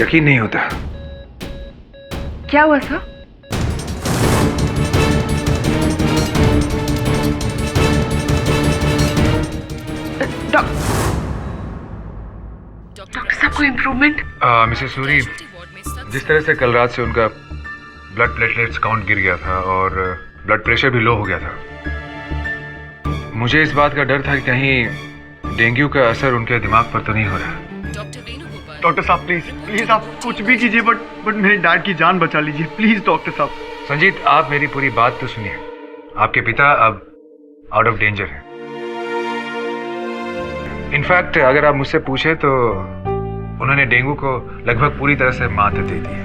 यकीन नहीं होता। क्या हुआ सर? डॉक्टर साहब को इम्प्रूवमेंट? मिसेस सूरी, जिस तरह से कल रात से उनका ब्लड प्लेटलेट्स काउंट गिर गया था और ब्लड प्रेशर भी लो हो गया था, मुझे इस बात का डर था कि कहीं डेंगू का असर उनके दिमाग पर तो नहीं हो रहा। डॉक्टर साहब प्लीज आप कुछ भी कीजिए, बट मेरे डैड की जान बचा लीजिए प्लीज डॉक्टर साहब। संजीत, आप मेरी पूरी बात तो सुनिए। आपके पिता अब आउट ऑफ डेंजर हैं। इनफैक्ट अगर आप मुझसे पूछे तो उन्होंने डेंगू को लगभग पूरी तरह से मात दे दी है।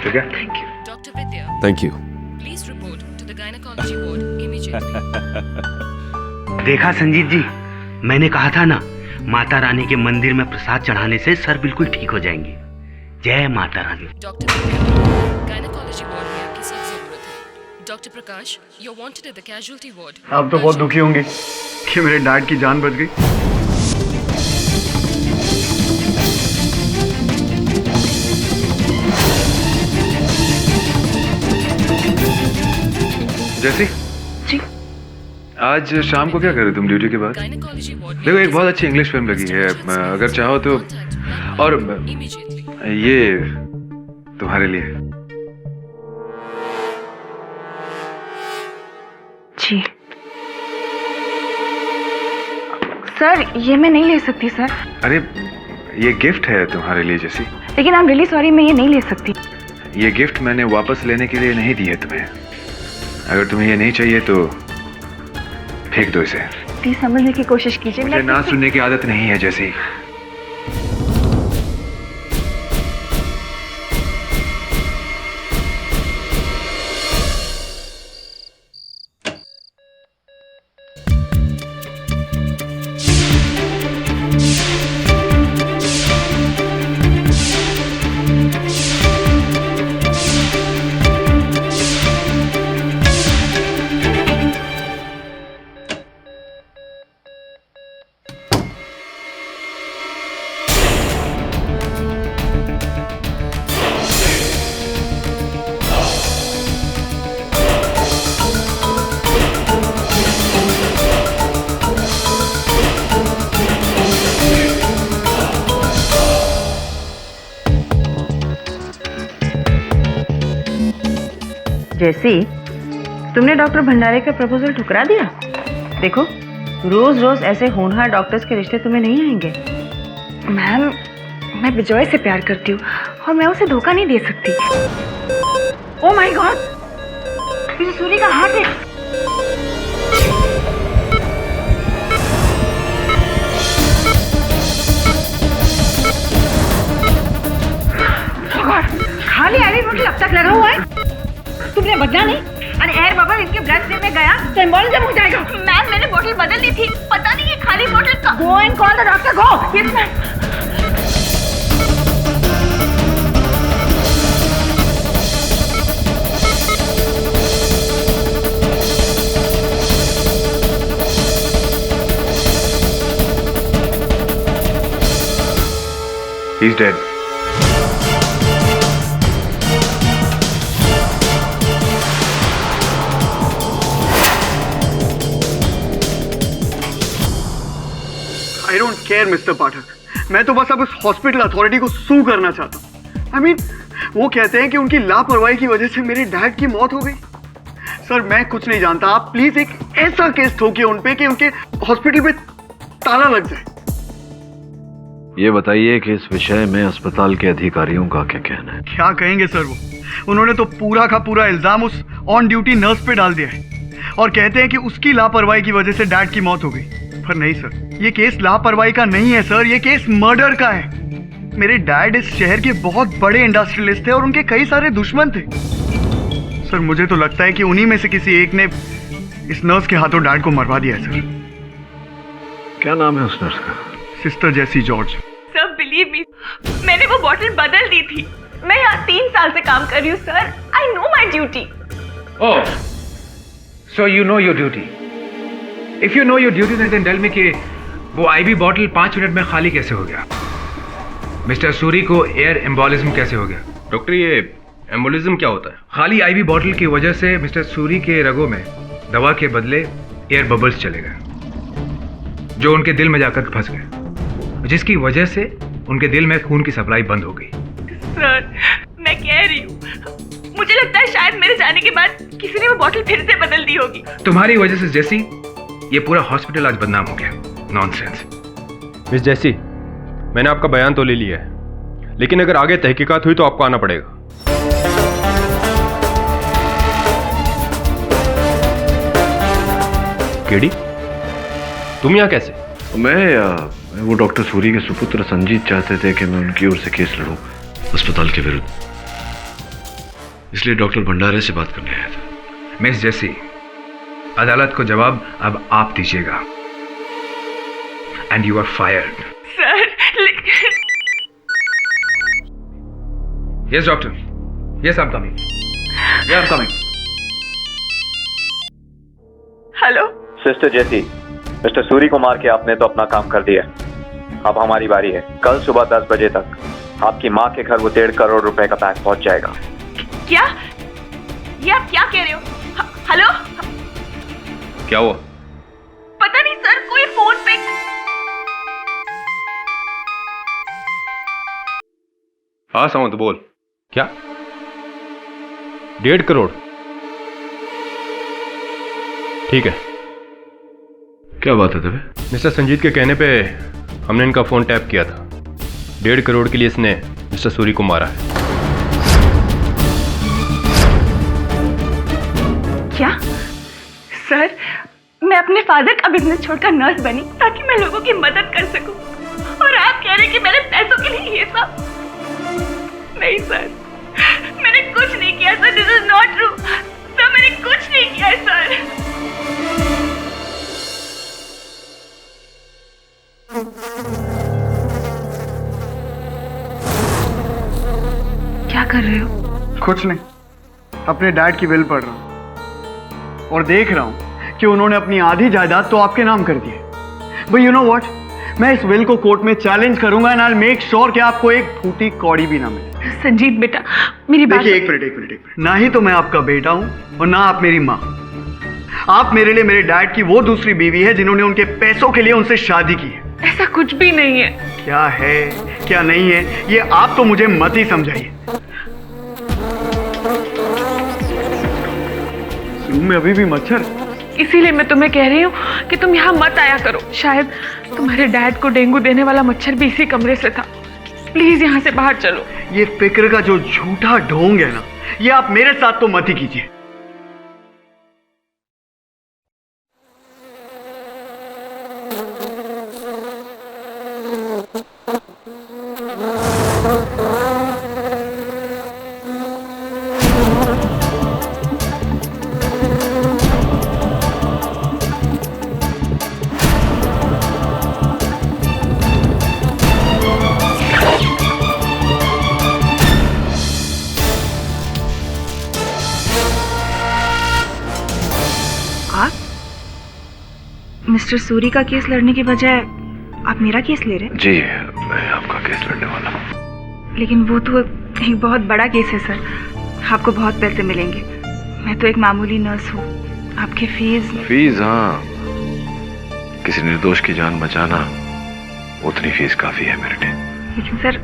ठीक है? Thank you doctor Vidya, thank you. Please report to the gynaecology ward immediately. देखा संजीत जी, मैंने कहा था ना, माता रानी के मंदिर में प्रसाद चढ़ाने से सर बिल्कुल ठीक हो जाएंगे। जय माता रानी। डॉक्टर विद्या, गायनेकोलॉजी वार्ड में आपकी सख्त जरूरत है। Doctor Prakash, you are wanted at the casualty ward. आप तो बहुत दुखी होंगे कि मेरे डैड की जान बच गई। जैसी जी। आज शाम को क्या कर रहे तुम ड्यूटी के बाद? गायनेकोलॉजी वार्ड देखो, एक बहुत अच्छी इंग्लिश फिल्म लगी है, अगर चाहो तो। और इमीडिएटली। ये तुम्हारे लिए। जी सर, ये मैं नहीं ले सकती सर। अरे, ये गिफ्ट है तुम्हारे लिए जैसी। लेकिन आई एम रियली सॉरी, मैं ये नहीं ले सकती। ये गिफ्ट मैंने वापस लेने के लिए नहीं दी है तुम्हें। अगर तुम्हें ये नहीं चाहिए तो फेंक दो इसे। प्लीज समझने की कोशिश कीजिए। मुझे ना सुनने की आदत नहीं है जैसी। जैसी, तुमने डॉक्टर भंडारे का प्रपोजल ठुकरा दिया। देखो, रोज रोज ऐसे होनहार डॉक्टर्स के रिश्ते तुम्हें नहीं आएंगे। मैम, मैं विजय से प्यार करती हूँ और मैं उसे धोखा नहीं दे सकती। ओह माय गॉड, ये सूरी का हार्ट है। खाली एयर बोतल अब तक लगा हुआ है, तुमने बदला नहीं। अरे एयर बबल इनके ब्लड स्ट्रीम में गया तो एम्बोलिज्म हो जाएगा। मैम, मैंने बोतल बदल दी थी, पता नहीं ये खाली बोतल का। Go and call the doctor, go. Yes ma'am. He's dead. I don't care mister Pathak, मैं तो बस अब उस हॉस्पिटल अथॉरिटी को सू करना चाहता हूँ। आई मीन, वो कहते हैं कि उनकी लापरवाही की वजह से मेरे डैड की मौत हो गई। सर, मैं कुछ नहीं जानता, आप प्लीज एक ऐसा केस ठोकिए उन पे कि उनके हॉस्पिटल पे ताला लग जाए। ये बताइए कि इस विषय में अस्पताल के अधिकारियों का क्या कहना है? क्या कहेंगे सर, उन्होंने तो पूरा का पूरा इल्जाम उस ऑन ड्यूटी नर्स पे डाल दिया है और कहते हैं कि उसकी लापरवाही की वजह से डैड की मौत हो गई। पर नहीं सर, ये केस लापरवाही का नहीं है सर, ये केस मर्डर का है। मेरे डैड इस शहर के बहुत बड़े इंडस्ट्रियलिस्ट थे और उनके कई सारे दुश्मन थे। सर, मुझे तो लगता है कि उन्हीं में से किसी एक ने इस नर्स के हाथों डैड को मरवा दिया है। सर, क्या नाम है उस नर्स का? सिस्टर जैसी जॉर्ज। सर बिलीव मी, मैंने वो बॉटल बदल दी थी। मैं यहाँ 3 साल से काम कर रही हूँ sir. I know my duty. Oh, so you know your duty. If you know your duty, then tell me कि वो आईवी बॉटल 5 मिनट में खाली कैसे हो गया? मिस्टर सूरी को एयर एम्बोलिज्म कैसे हो गया? डॉक्टर, ये एम्बोलिज्म क्या होता है? खाली आईवी बॉटल की वजह से मिस्टर सूरी के रगों में दवा के बदले एयर बबल्स चले गए, जो उनके दिल में जाकर फंस गए, जिसकी वजह से उनके दिल में खून की सप्लाई बंद हो गई। सर, मैं कह रही हूँ, मुझे लगता है शायद मेरे जाने के बाद किसी ने वो बॉटल फिर से बदल दी होगी। तुम्हारी वजह से जैसी ये पूरा हॉस्पिटल आज बदनाम हो गया। नॉनसेंस। मिस जैसी, मैंने आपका बयान तो ले लिया है, लेकिन अगर आगे तहकीकात हुई तो आपको आना पड़ेगा। केडी, तुम यहाँ कैसे? मैं वो डॉक्टर सूरी के सुपुत्र संजीत चाहते थे कि मैं उनकी ओर से केस लड़ूं अस्पताल के विरुद्ध, इसलिए डॉक्टर भंडारे से बात करने आया था। मिस जेसी, अदालत को जवाब अब आप दीजिएगा। And you are fired. Sir, yes doctor, yes I am coming, yes I am coming. Hello sister Jessie, mister Suri को मार के आपने तो अपना काम कर दिया, अब हमारी बारी है। कल सुबह 10 बजे तक आपकी माँ के घर वो 1.5 करोड़ रुपए का पैक पहुंच जाएगा। क्या? ये आप क्या कह रहे हो? हेलो, क्या हुआ? पता नहीं सर, कोई फोन पे। हाँ सावंत, बोल। क्या? 1.5 करोड़? ठीक है। क्या बात है दबे? मिस्टर संजीत के कहने पे हमने इनका फोन टैप किया था। 1.5 करोड़ के लिए इसने मिस्टर सूरी को मारा है। क्या? सर, मैं अपने फादर का बिजनेस छोड़कर नर्स बनी ताकि मैं लोगों की मदद कर सकूं, और आप कह रहे हैं कि मैंने पैसों के लिए ये सब? नहीं सर, मैंने कुछ नहीं किया sir, this is not true sir, मैंने कुछ नहीं किया है सर। क्या कर रहे हो? कुछ नहीं, अपने डैड की विल पढ़ रहा हूँ और देख रहा हूँ कि उन्होंने अपनी आधी जायदाद तो आपके नाम कर दी है। बट यू नो व्हाट, मैं इस विल को कोर्ट में चैलेंज करूंगा and I will make sure कि आपको एक फूटी कौड़ी भी ना मिले। संजीत बेटा, मेरी बात देखिए, एक मिनट। ना ही तो मैं आपका बेटा हूँ और ना आप मेरी माँ। आप मेरे लिए मेरे डैड की वो दूसरी बीवी है जिन्होंने उनके पैसों के लिए उनसे शादी की है। ऐसा कुछ भी नहीं है। क्या है क्या नहीं है ये आप तो मुझे मत ही समझाइए। रूम में अभी भी मच्छर, इसीलिए मैं तुम्हें कह रही हूँ कि तुम यहाँ मत आया करो। शायद तुम्हारे डैड को डेंगू देने वाला मच्छर भी इसी कमरे से था। प्लीज यहाँ से बाहर चलो। ये फिक्र का जो झूठा ढोंग है ना, ये आप मेरे साथ तो मत ही कीजिए। मिस्टर सूरी का केस लड़ने के बजाय आप मेरा केस ले रहे हैं? जी, मैं आपका केस लड़ने वाला हूँ। लेकिन वो तो एक बहुत बड़ा केस है सर, आपको बहुत पैसे मिलेंगे। मैं तो एक मामूली नर्स हूँ, आपके फीस। हाँ, किसी निर्दोष की जान बचाना, उतनी फीस काफी है मेरे लिए। लेकिन सर,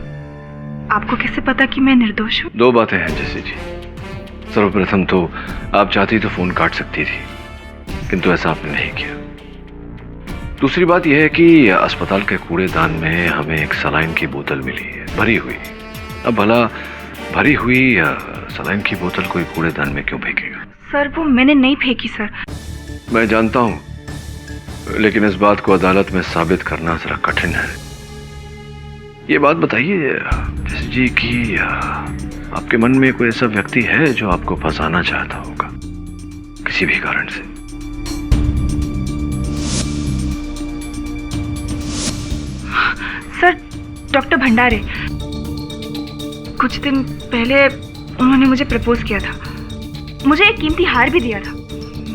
आपको कैसे पता कि मैं निर्दोष हूँ? 2 बातें हैं जैसी जी। सर्वप्रथम तो आप चाहती तो फोन काट सकती थी, किंतु ऐसा आपने नहीं किया। दूसरी बात यह है कि अस्पताल के कूड़ेदान में हमें एक सलाइन की बोतल मिली है, भरी हुई। अब भला भरी हुई सलाइन की बोतल कोई कूड़ेदान में क्यों फेंकेगा? सर, वो मैंने नहीं फेंकी सर। मैं जानता हूँ, लेकिन इस बात को अदालत में साबित करना जरा कठिन है। ये बात बताइए जैसे जी कि आपके मन में कोई ऐसा व्यक्ति है जो आपको फंसाना चाहता होगा किसी भी कारण से? सर, डॉक्टर भंडारे। कुछ दिन पहले उन्होंने मुझे प्रपोज किया था, मुझे एक कीमती हार भी दिया था।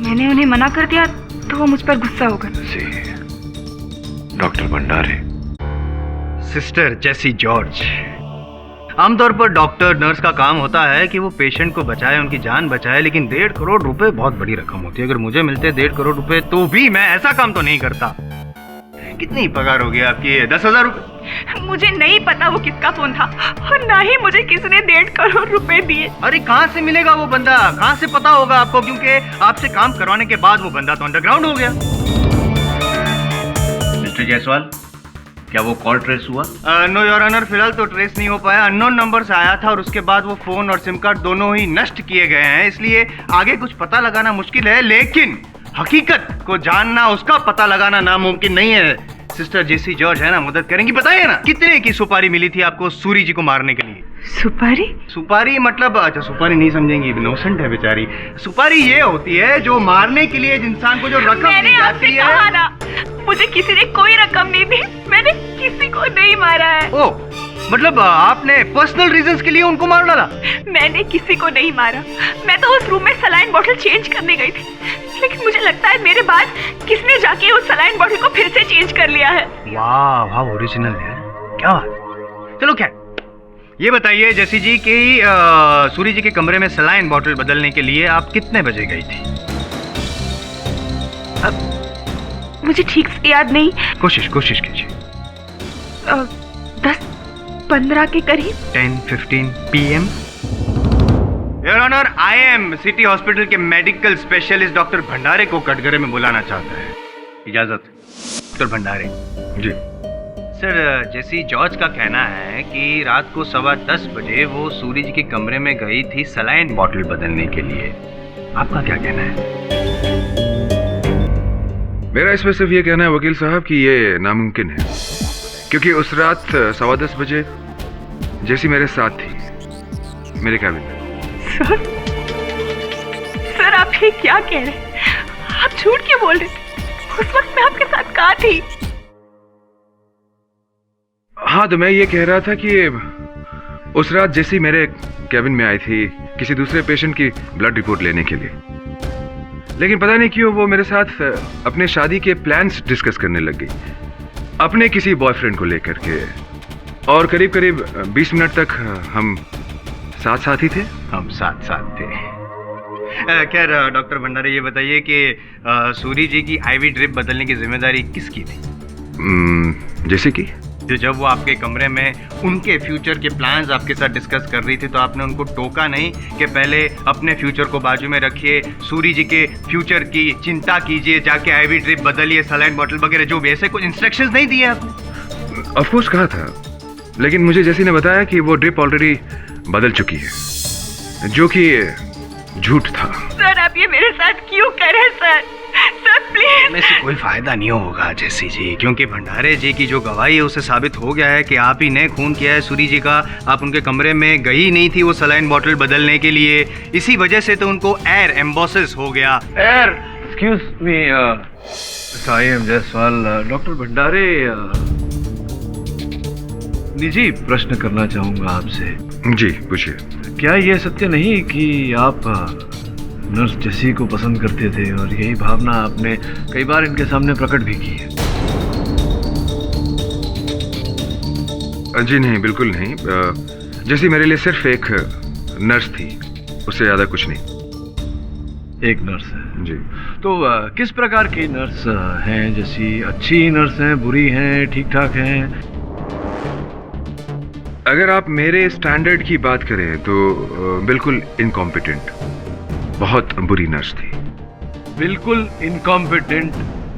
मैंने उन्हें मना कर दिया तो वो मुझ पर गुस्सा हो गए। डॉक्टर भंडारे, सिस्टर जेसी जॉर्ज। आमतौर पर डॉक्टर नर्स का काम होता है कि वो पेशेंट को बचाए, उनकी जान बचाए, लेकिन 1.5 करोड़ रुपए बहुत बड़ी रकम होती है। अगर मुझे मिलते 1.5 करोड़ रुपए तो भी मैं ऐसा काम तो नहीं करता। कितनी पगार होगी आपकी? 10,000 रुपए? मुझे नहीं पता वो किसका फोन था और ना ही मुझे किसी ने 1.5 करोड़ रुपए दिए। अरे कहाँ से मिलेगा वो बंदा? कहाँ से पता होगा आपको? क्योंकि आपसे काम करवाने के बाद वो बंदा तो अंडरग्राउंड हो गया। मिस्टर जायसवाल, क्या वो कॉल ट्रेस हुआ? नो योर ऑनर, फिलहाल तो ट्रेस नहीं हो पाया। अननोन नंबर से आया था और उसके बाद वो फोन और सिम कार्ड दोनों ही नष्ट किए गए हैं, इसलिए आगे कुछ पता लगाना मुश्किल है, लेकिन हकीकत को जानना, उसका पता लगाना नामुमकिन नहीं है। सिस्टर जेसी जॉर्ज है ना, मदद करेंगी? बताइए ना, कितने की सुपारी मिली थी आपको सूरी जी को मारने के लिए? सुपारी? सुपारी मतलब, अच्छा सुपारी नहीं समझेंगी, इनोसेंट है बेचारी। सुपारी ये होती है जो मारने के लिए इंसान को जो रकम दी जाती है। कहा ना, मुझे किसी ने कोई रकम नहीं दी, मैंने किसी को नहीं मारा है। ओ, मतलब आपने पर्सनल रीजंस के लिए उनको मार डाला? मैंने किसी को नहीं मारा, मैं तो उस रूम में सलाइन बॉटल चेंज करने गई थी, लेकिन मुझे लगता है मेरे बाद किसने जाके उस सलाइन बॉटल को फिर से चेंज कर लिया है। वाह वाह, ओरिजिनल है, क्या बात। चलो क्या, ये बताइए जेसी जी कि सूरी जी के कमरे में सलाइन बॉटल बदलने के लिए आप कितने बजे गई थी? मुझे ठीक से याद नहीं। कोशिश कीजिए। 10-15 के करीब। 10-15 PM। Your honour, I am city hospital के मेडिकल स्पेशलिस्ट डॉक्टर भंडारे को कटघरे में बुलाना चाहता है। इजाजत? डॉक्टर भंडारे जी। सर, जेसी जॉर्ज का कहना है कि रात को 10:15 बजे वो सूरी जी के कमरे में गई थी सलाइन बॉटल बदलने के लिए। आपका क्या कहना है? मेरा इसमें सिर्फ ये कहना है वकील साहब कि ये नामुमकिन है, क्योंकि उस रात 10:15 बजे जेसी मेरे साथ थी, मेरे कैबिन में। सर आप ये क्या कह रहे हैं? आप झूठ क्यों बोल रहे थे? उस वक्त मैं आपके साथ कहाँ थी? हाँ, तो मैं ये कह रहा था कि उस रात जेसी मेरे कैबिन में आई थी किसी दूसरे पेशेंट की ब्लड रिपोर्ट लेने के लिए, लेकिन पता नहीं क्यों वो मेरे साथ अपने शादी के प्लान्स डिस्कस करने लग गई, अपने किसी बॉयफ्रेंड को लेकर के, और करीब करीब 20 मिनट तक हम साथ ही थे। हम साथ थे। खैर डॉक्टर भंडारे, ये बताइए कि सूरी जी की आईवी ड्रिप बदलने की जिम्मेदारी किसकी थी? जैसे कि जब वो आपके कमरे में उनके फ्यूचर के प्लान्स आपके साथ डिस्कस कर रही थी तो आपने उनको टोका नहीं कि पहले अपने फ्यूचर को बाजू में रखिए, सूरी जी के फ्यूचर की चिंता कीजिए, जाके आईवी ड्रिप बदलिए, सलाइन बॉटल वगैरह, जो भी ऐसे कुछ इंस्ट्रक्शंस नहीं दिए आपने? ऑफ कोर्स कहा था, लेकिन मुझे जैसी ने बताया कि वो ड्रिप ऑलरेडी बदल चुकी है, जो कि झूठ था। सर आप ये मेरे साथ क्यों कर रहे हैं सर? Sir please. इससे कोई फायदा नहीं होगा जेसी जी, क्योंकि भंडारे जी की जो गवाही है उससे साबित हो गया है कि आप ही ने खून किया है सूरी जी का। आप उनके कमरे में गई नहीं थी वो सलाइन बॉटल बदलने के लिए, इसी वजह से तो उनको एयर एम्बोसिस हो गया। Air, excuse me, I am Jaiswal. Doctor भंडारे, निजी प्रश्न करना चाहूंगा आपसे। जी पूछिए। क्या यह सत्य नहीं कि आप नर्स जेसी को पसंद करते थे और यही भावना आपने कई बार इनके सामने प्रकट भी की है? जी नहीं, बिल्कुल नहीं। जेसी मेरे लिए सिर्फ एक नर्स थी, उससे ज्यादा कुछ नहीं। एक नर्स है जी। तो किस प्रकार की नर्स हैं? जैसी अच्छी नर्स हैं, बुरी हैं, ठीक ठाक हैं? अगर आप मेरे स्टैंडर्ड की बात करें तो बिल्कुल इनकॉम्पिटेंट, बहुत बुरी नर्स थी। बिल्कुल इनकॉम्पिटेंट,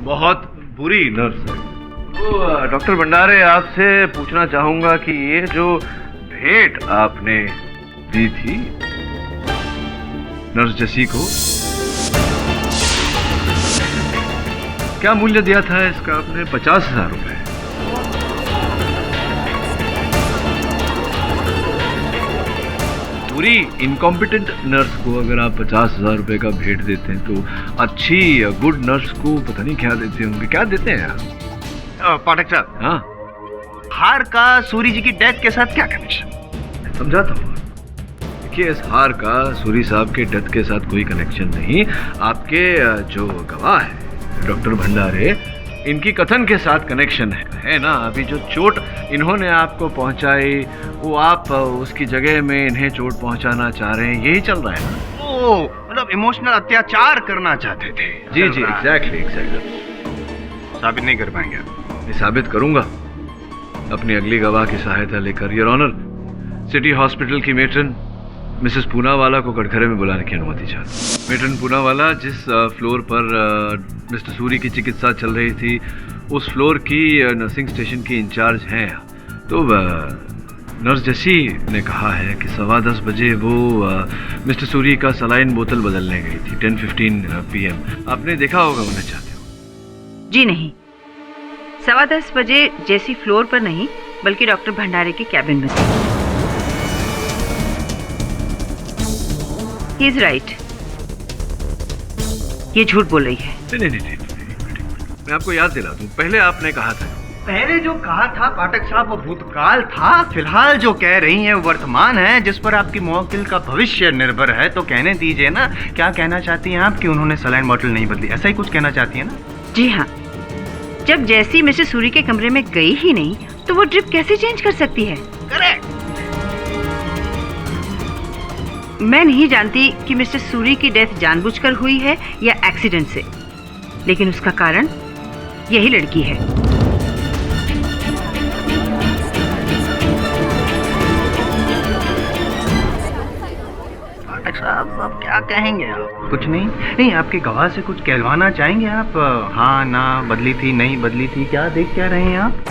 बहुत बुरी नर्स है। तो डॉक्टर भंडारे, आपसे पूछना चाहूंगा कि ये जो भेंट आपने दी थी नर्स जेसी को, क्या मूल्य दिया था इसका आपने? 50,000 रुपए। पूरी इनकॉम्पिटेंट नर्स को अगर आप 50,000 रुपए का भेंट देते हैं तो अच्छी गुड नर्स को पता नहीं क्या देते होंगे। क्या देते हैं आप? पाठक साहब, हाँ, हार का सूरी जी की डेथ के साथ क्या कनेक्शन? समझाता हूँ। देखिए, इस हार का सूरी साहब के डेथ के साथ कोई कनेक्शन नहीं। आपके जो गवाह है डॉक्टर भंडारे, इनकी कथन के साथ कनेक्शन है ना। अभी जो चोट इन्होंने आपको पहुंचाई वो आप उसकी जगह में इन्हें चोट पहुंचाना चाह रहे हैं, यही चल रहा है ना? ओ मतलब इमोशनल अत्याचार करना चाहते थे। जी जी, एग्जैक्टली। साबित नहीं कर पाएंगे? मैं साबित करूंगा अपनी अगली गवाह की सहायता लेकर। योर ऑनर, सिटी हॉस्पिटल की मेट्रन मिसेस पूनावाला को कटघरे में बुलाने की अनुमति चाहती। मेट्रन पूनावाला जिस फ्लोर पर मिस्टर सूरी की चिकित्सा चल रही थी उस फ्लोर की नर्सिंग स्टेशन की इंचार्ज हैं। तो नर्स जैसी ने कहा है कि 10:15 बजे वो मिस्टर सूरी का सलाइन बोतल बदलने गई थी 10:15 PM। आपने देखा होगा उन्हें, चाहते हो? जी नहीं, 10:15 बजे जैसी फ्लोर पर नहीं बल्कि डॉक्टर भंडारे के कैबिन में थी। ही इज राइट, ये झूठ बोल रही है। नहीं, मैं आपको याद दिला दूं, पहले आपने कहा था। पहले जो कहा था पाठक साहब वो भूतकाल था, फिलहाल जो कह रही हैं वो वर्तमान है, जिस पर आपकी मौकिल का भविष्य निर्भर है। तो कहने दीजिए ना, क्या कहना चाहती हैं आप कि उन्होंने सलाइन बॉटल नहीं बदली, ऐसा ही कुछ कहना चाहती हैं ना? जी हाँ, जब जैसी मिस्टर सूरी के कमरे में गई ही नहीं तो वो ड्रिप कैसे चेंज कर सकती है? करेक्ट। मैं नहीं जानती कि मिस्टर सूरी की डेथ जानबूझकर हुई है या एक्सीडेंट से, लेकिन उसका कारण यही लड़की है। पाठक साहब अब क्या कहेंगे आप? कुछ नहीं, आपके गवाह से कुछ कहलवाना चाहेंगे आप? हाँ ना, बदली थी नहीं बदली थी, क्या देख क्या रहे हैं आप?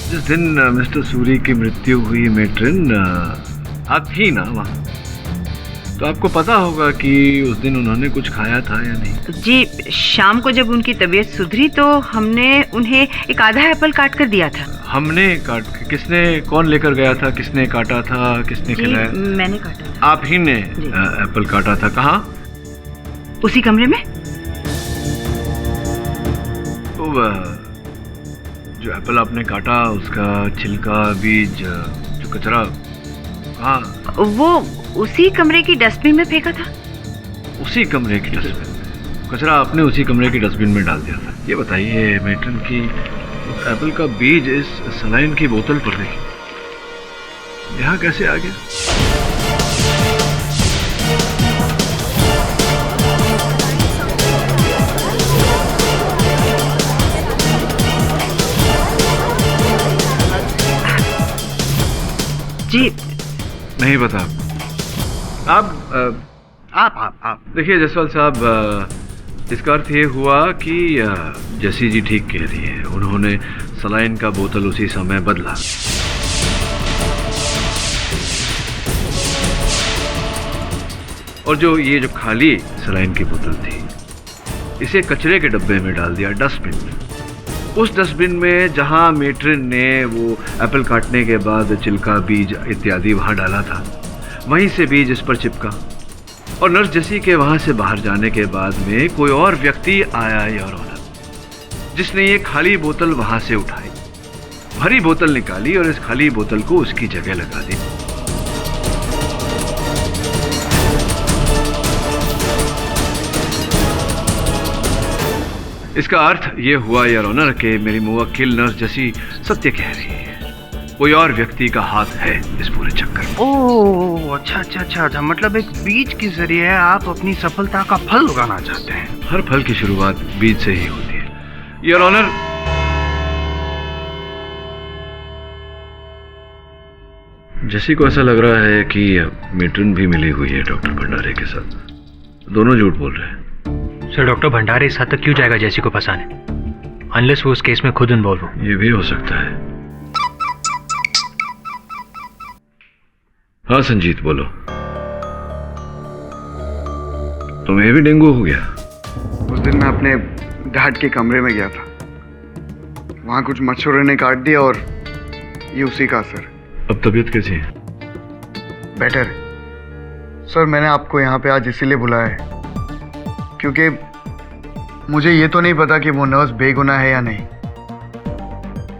जिस दिन मिस्टर सूरी की मृत्यु हुई मेट्रिन, आप थी ना वहाँ? तो आपको पता होगा कि उस दिन उन्होंने कुछ खाया था या नहीं? जी, शाम को जब उनकी तबीयत सुधरी तो हमने उन्हें एक आधा एप्पल काट कर दिया था। हमने किसने, कौन लेकर गया था, किसने काटा था, किसने खिलाया? मैंने काटा था। आप ही ने एप्पल काटा था? कहाँ? उसी कमरे में। तो जो एप्पल आपने काटा उसका छिलका, बीज, जो कचरा, हाँ वो उसी कमरे की डस्टबिन में फेंका था। उसी कमरे की डस्टबिन? कचरा आपने उसी कमरे की डस्टबिन में डाल दिया था। ये बताइए मेट्रन की एप्पल का बीज इस सलाइन की बोतल पर नहीं, यहाँ कैसे आ गया? जी नहीं पता। आप देखिए जसवाल साहब, इसका अर्थ ये हुआ कि जैसी जी ठीक कह रही है, उन्होंने सलाइन का बोतल उसी समय बदला। और जो खाली सलाइन की बोतल थी, इसे कचरे के डब्बे में डाल दिया, डस्टबिन में। उस डस्टबिन में जहां मेट्रिन ने वो एप्पल काटने के बाद छिलका, बीज इत्यादि वहां डाला था, वहीं से बीज इस पर चिपका। और नर्स जैसी के वहां से बाहर जाने के बाद में कोई और व्यक्ति आया योर ऑनर, जिसने ये खाली बोतल वहां से उठाई, भरी बोतल निकाली और इस खाली बोतल को उसकी जगह लगा दी। इसका अर्थ ये हुआ योर ऑनर कि मेरी मुवक्किल नर्स जैसी सत्य कह रही है, कोई और व्यक्ति का हाथ है इस पूरे चक्कर में। ओह अच्छा, मतलब एक बीज के जरिए आप अपनी सफलता का फल उगाना चाहते हैं। हर फल की शुरुआत बीज से ही होती है योर ऑनर। जैसी को ऐसा लग रहा है कि मेट्रिन भी मिली हुई है डॉक्टर भंडारे के साथ। दोनों झूठ बोल रहे हैं। सर, डॉक्टर भंडारे इस हद तक क्यों जाएगा जैसी को फंसाने, अनलेस वो उस केस में खुद इन्वॉल्व हो? ये भी हो सकता है। हाँ संजीत, बोलो। तुम्हें भी डेंगू हो गया? उस दिन मैं अपने डैड के कमरे में गया था। वहाँ कुछ मच्छरों ने काट दिया और ये उसी का असर। अब तबीयत कैसी है? बेटर। सर मैंने आपको यहाँ पे आज इसीलिए बुलाया है क्योंकि मुझे ये तो नहीं पता कि वो नर्स बेगुनाह है या नहीं,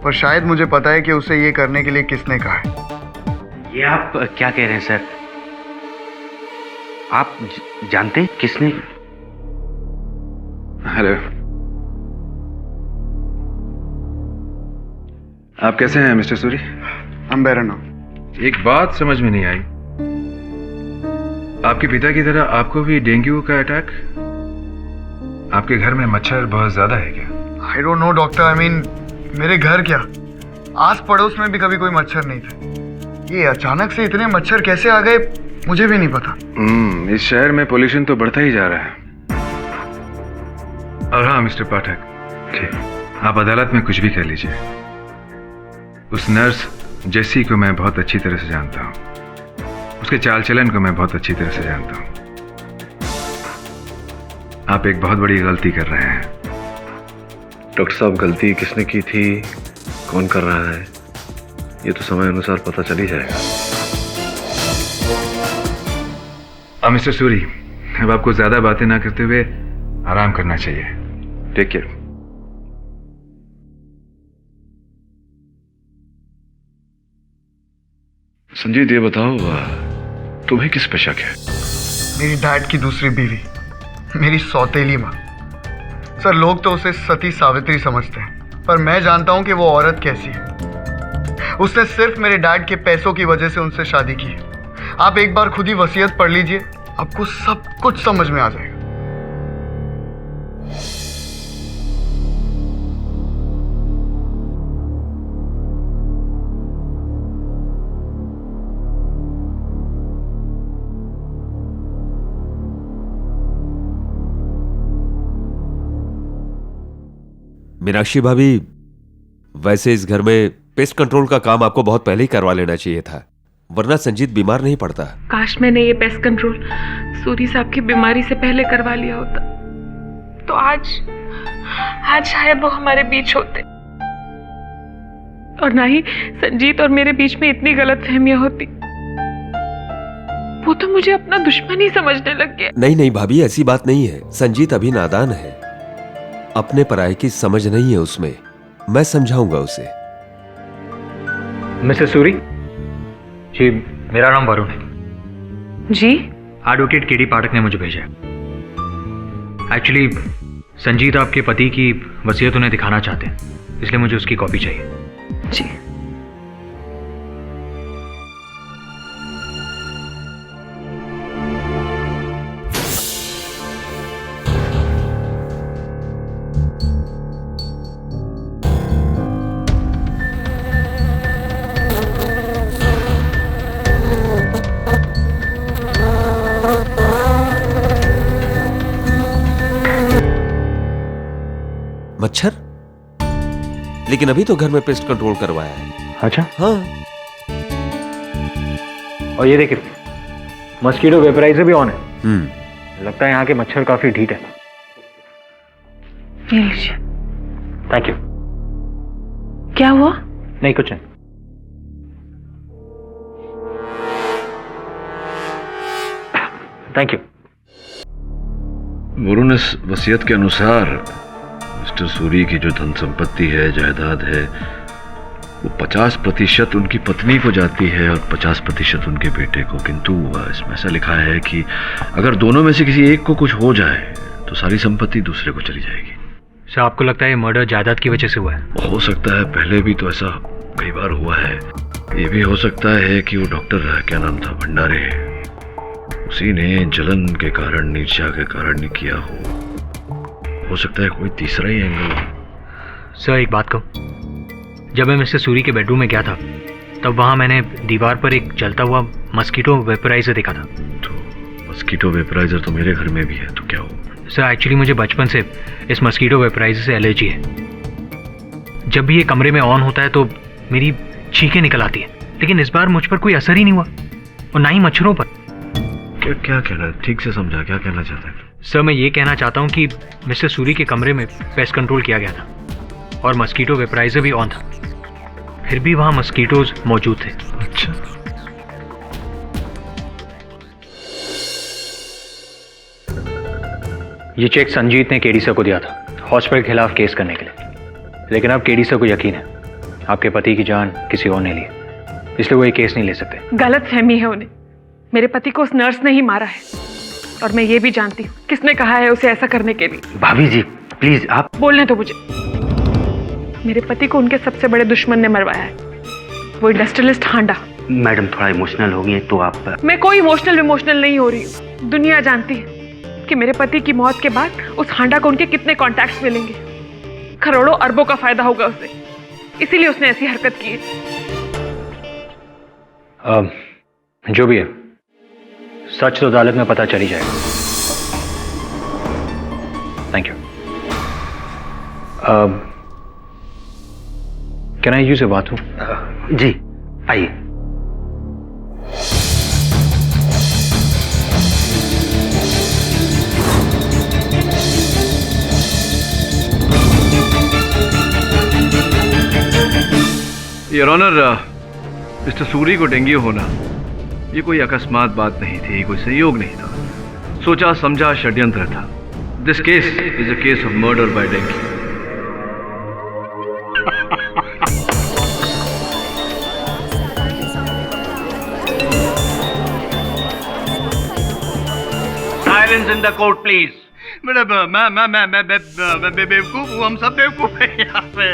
पर शायद मुझे पता है कि उसे ये करने के लिए किसने कहा है। ये आप क्या कह रहे हैं सर? आप जानते हैं किसने? हेलो, आप कैसे हैं mister Suri? I'm better now. एक बात समझ में नहीं आई, आपके पिता की तरह आपको भी डेंगू का अटैक? आपके घर में मच्छर बहुत ज्यादा है क्या? I don't know doctor, I mean मेरे घर क्या, आस पड़ोस में भी कभी कोई मच्छर नहीं थे। ये अचानक से इतने मच्छर कैसे आ गए मुझे भी नहीं पता। इस शहर में पोल्यूशन तो बढ़ता ही जा रहा है। और हाँ मिस्टर पाठक, आप अदालत में कुछ भी कर लीजिए, उस नर्स जेसी को मैं बहुत अच्छी तरह से जानता हूँ, उसके चाल चलन को मैं बहुत अच्छी तरह से जानता हूँ। आप एक बहुत बड़ी गलती कर रहे हैं। डॉक्टर साहब, गलती किसने की थी, कौन कर रहा है, ये तो समय अनुसार पता चल ही जाएगा। अब मिस्टर सूरी, अब आपको ज्यादा बातें ना करते हुए आराम करना चाहिए। Take care. संजीत, ये बताओ तुम्हें किस पे शक है? मेरी डैड की दूसरी बीवी, मेरी सौतेली माँ। सर लोग तो उसे सती सावित्री समझते हैं, पर मैं जानता हूँ कि वो औरत कैसी है। उसने सिर्फ मेरे डैड के पैसों की वजह से उनसे शादी की है। आप एक बार खुद ही वसीयत पढ़ लीजिए, आपको सब कुछ समझ में आ जाएगा। मीनाक्षी भाभी, वैसे इस घर में पेस्ट कंट्रोल का काम आपको बहुत पहले ही करवा लेना चाहिए था, वरना संजीत बीमार नहीं पड़ता। काश मैंने ये पेस्ट कंट्रोल सूरी साहब की बीमारी से पहले करवा लिया होता, तो आज शायद वो हमारे बीच होते और ना ही संजीत और मेरे बीच में इतनी गलतफहमियां होती। वो तो मुझे अपना दुश्मन ही समझने लग गया। नहीं भाभी, ऐसी बात नहीं है। संजीत अभी नादान है, अपने पराये की समझ नहीं है उसमें। मैं समझाऊंगा उसे। मिस्टर सूरी जी, मेरा नाम वरुण है जी। एडवोकेट केडी पाठक ने मुझे भेजा। एक्चुअली संजीत आपके पति की वसीयत उन्हें दिखाना चाहते हैं, इसलिए मुझे उसकी कॉपी चाहिए। जी। मच्छर? लेकिन अभी तो घर में पेस्ट कंट्रोल करवाया है। अच्छा। हाँ। और ये देखिए, मस्कीटो वेपराइजर भी ऑन है। लगता है यहाँ के मच्छर काफी ढीठ है। ये लीजिए। Thank you. क्या हुआ? नहीं, कुछ नहीं। Thank you. वरुण, इस वसीयत के अनुसार मिस्टर सूरी की जो धन संपत्ति है, जायदाद है, वो 50% उनकी पत्नी को जाती है और 50% उनके बेटे को। किंतु इसमें ऐसा लिखा है कि अगर दोनों में से किसी एक को कुछ हो जाए तो सारी संपत्ति दूसरे को चली जाएगी। सर, आपको लगता है मर्डर जायदाद की वजह से हुआ है? हो सकता है, पहले भी तो ऐसा कई बार हुआ है। ये भी हो सकता है कि वो डॉक्टर, क्या नाम था, भंडारे, उसी ने जलन के कारण, ईर्ष्या के कारण नहीं किया हो सकता है कोई तीसरा ही एंगल हो। सर, एक बात कहूं, जब मैं मिस्टर सूरी के बेडरूम में गया था तब वहां मैंने दीवार पर एक जलता हुआ मस्कीटो वेपराइजर देखा था। तो मस्कीटो वेपराइजर तो मेरे घर में भी है, तो क्या हो? सर, एक्चुअली मुझे बचपन से इस मस्कीटो वेपराइजर से एलर्जी है। जब भी ये कमरे में ऑन होता है तो मेरी छींकें निकल आती है, लेकिन इस बार मुझ पर कोई असर ही नहीं हुआ और ना ही मच्छरों पर। क्या कहना, ठीक से समझा, क्या कहना चाहता है? सर मैं ये कहना चाहता हूँ कि मिस्टर सूरी के कमरे में पेस्ट कंट्रोल किया गया था और मस्कीटो वेपराइजर भी ऑन था, फिर भी वहाँ मस्कीटोज मौजूद थे। अच्छा, ये चेक संजीत ने केडी सर को दिया था हॉस्पिटल के खिलाफ केस करने के लिए, लेकिन अब केडी सर को यकीन है आपके पति की जान किसी और ने ली, इसलिए वो ये केस नहीं ले सकते। गलत फहमी है उन्हें। मेरे पति को उस नर्स ने ही मारा है और मैं ये भी जानती हूँ किसने कहा है उसे ऐसा करने के लिए। भाभी जी प्लीज आप बोलने तो मुझे। मेरे पति को उनके सबसे बड़े दुश्मन ने मरवाया है, वो इंडस्ट्रियलिस्ट हांडा। मैडम थोड़ा इमोशनल हो गई तो आप। मैं कोई इमोशनल नहीं हो रही हूँ। दुनिया जानती है कि मेरे पति की मौत के बाद उस हांडा को उनके कितने कॉन्टैक्ट्स मिलेंगे, करोड़ों अरबों का फायदा होगा उसे, इसीलिए उसने ऐसी हरकत की है। जो भी है सच तो अदालत में पता चल ही जाएगा। Thank you. Can I use a bathroom? जी आइए। योर ऑनर, मिस्टर सूरी को डेंगू होना ये कोई अकस्मात बात नहीं थी, कोई संयोग नहीं था, सोचा समझा षड्यंत्र था। This case is a case of murder by dengue. Silence in the court please. मैं बेवकूफ हूँ, हम सब बेवकूफ हैं यहाँ पे।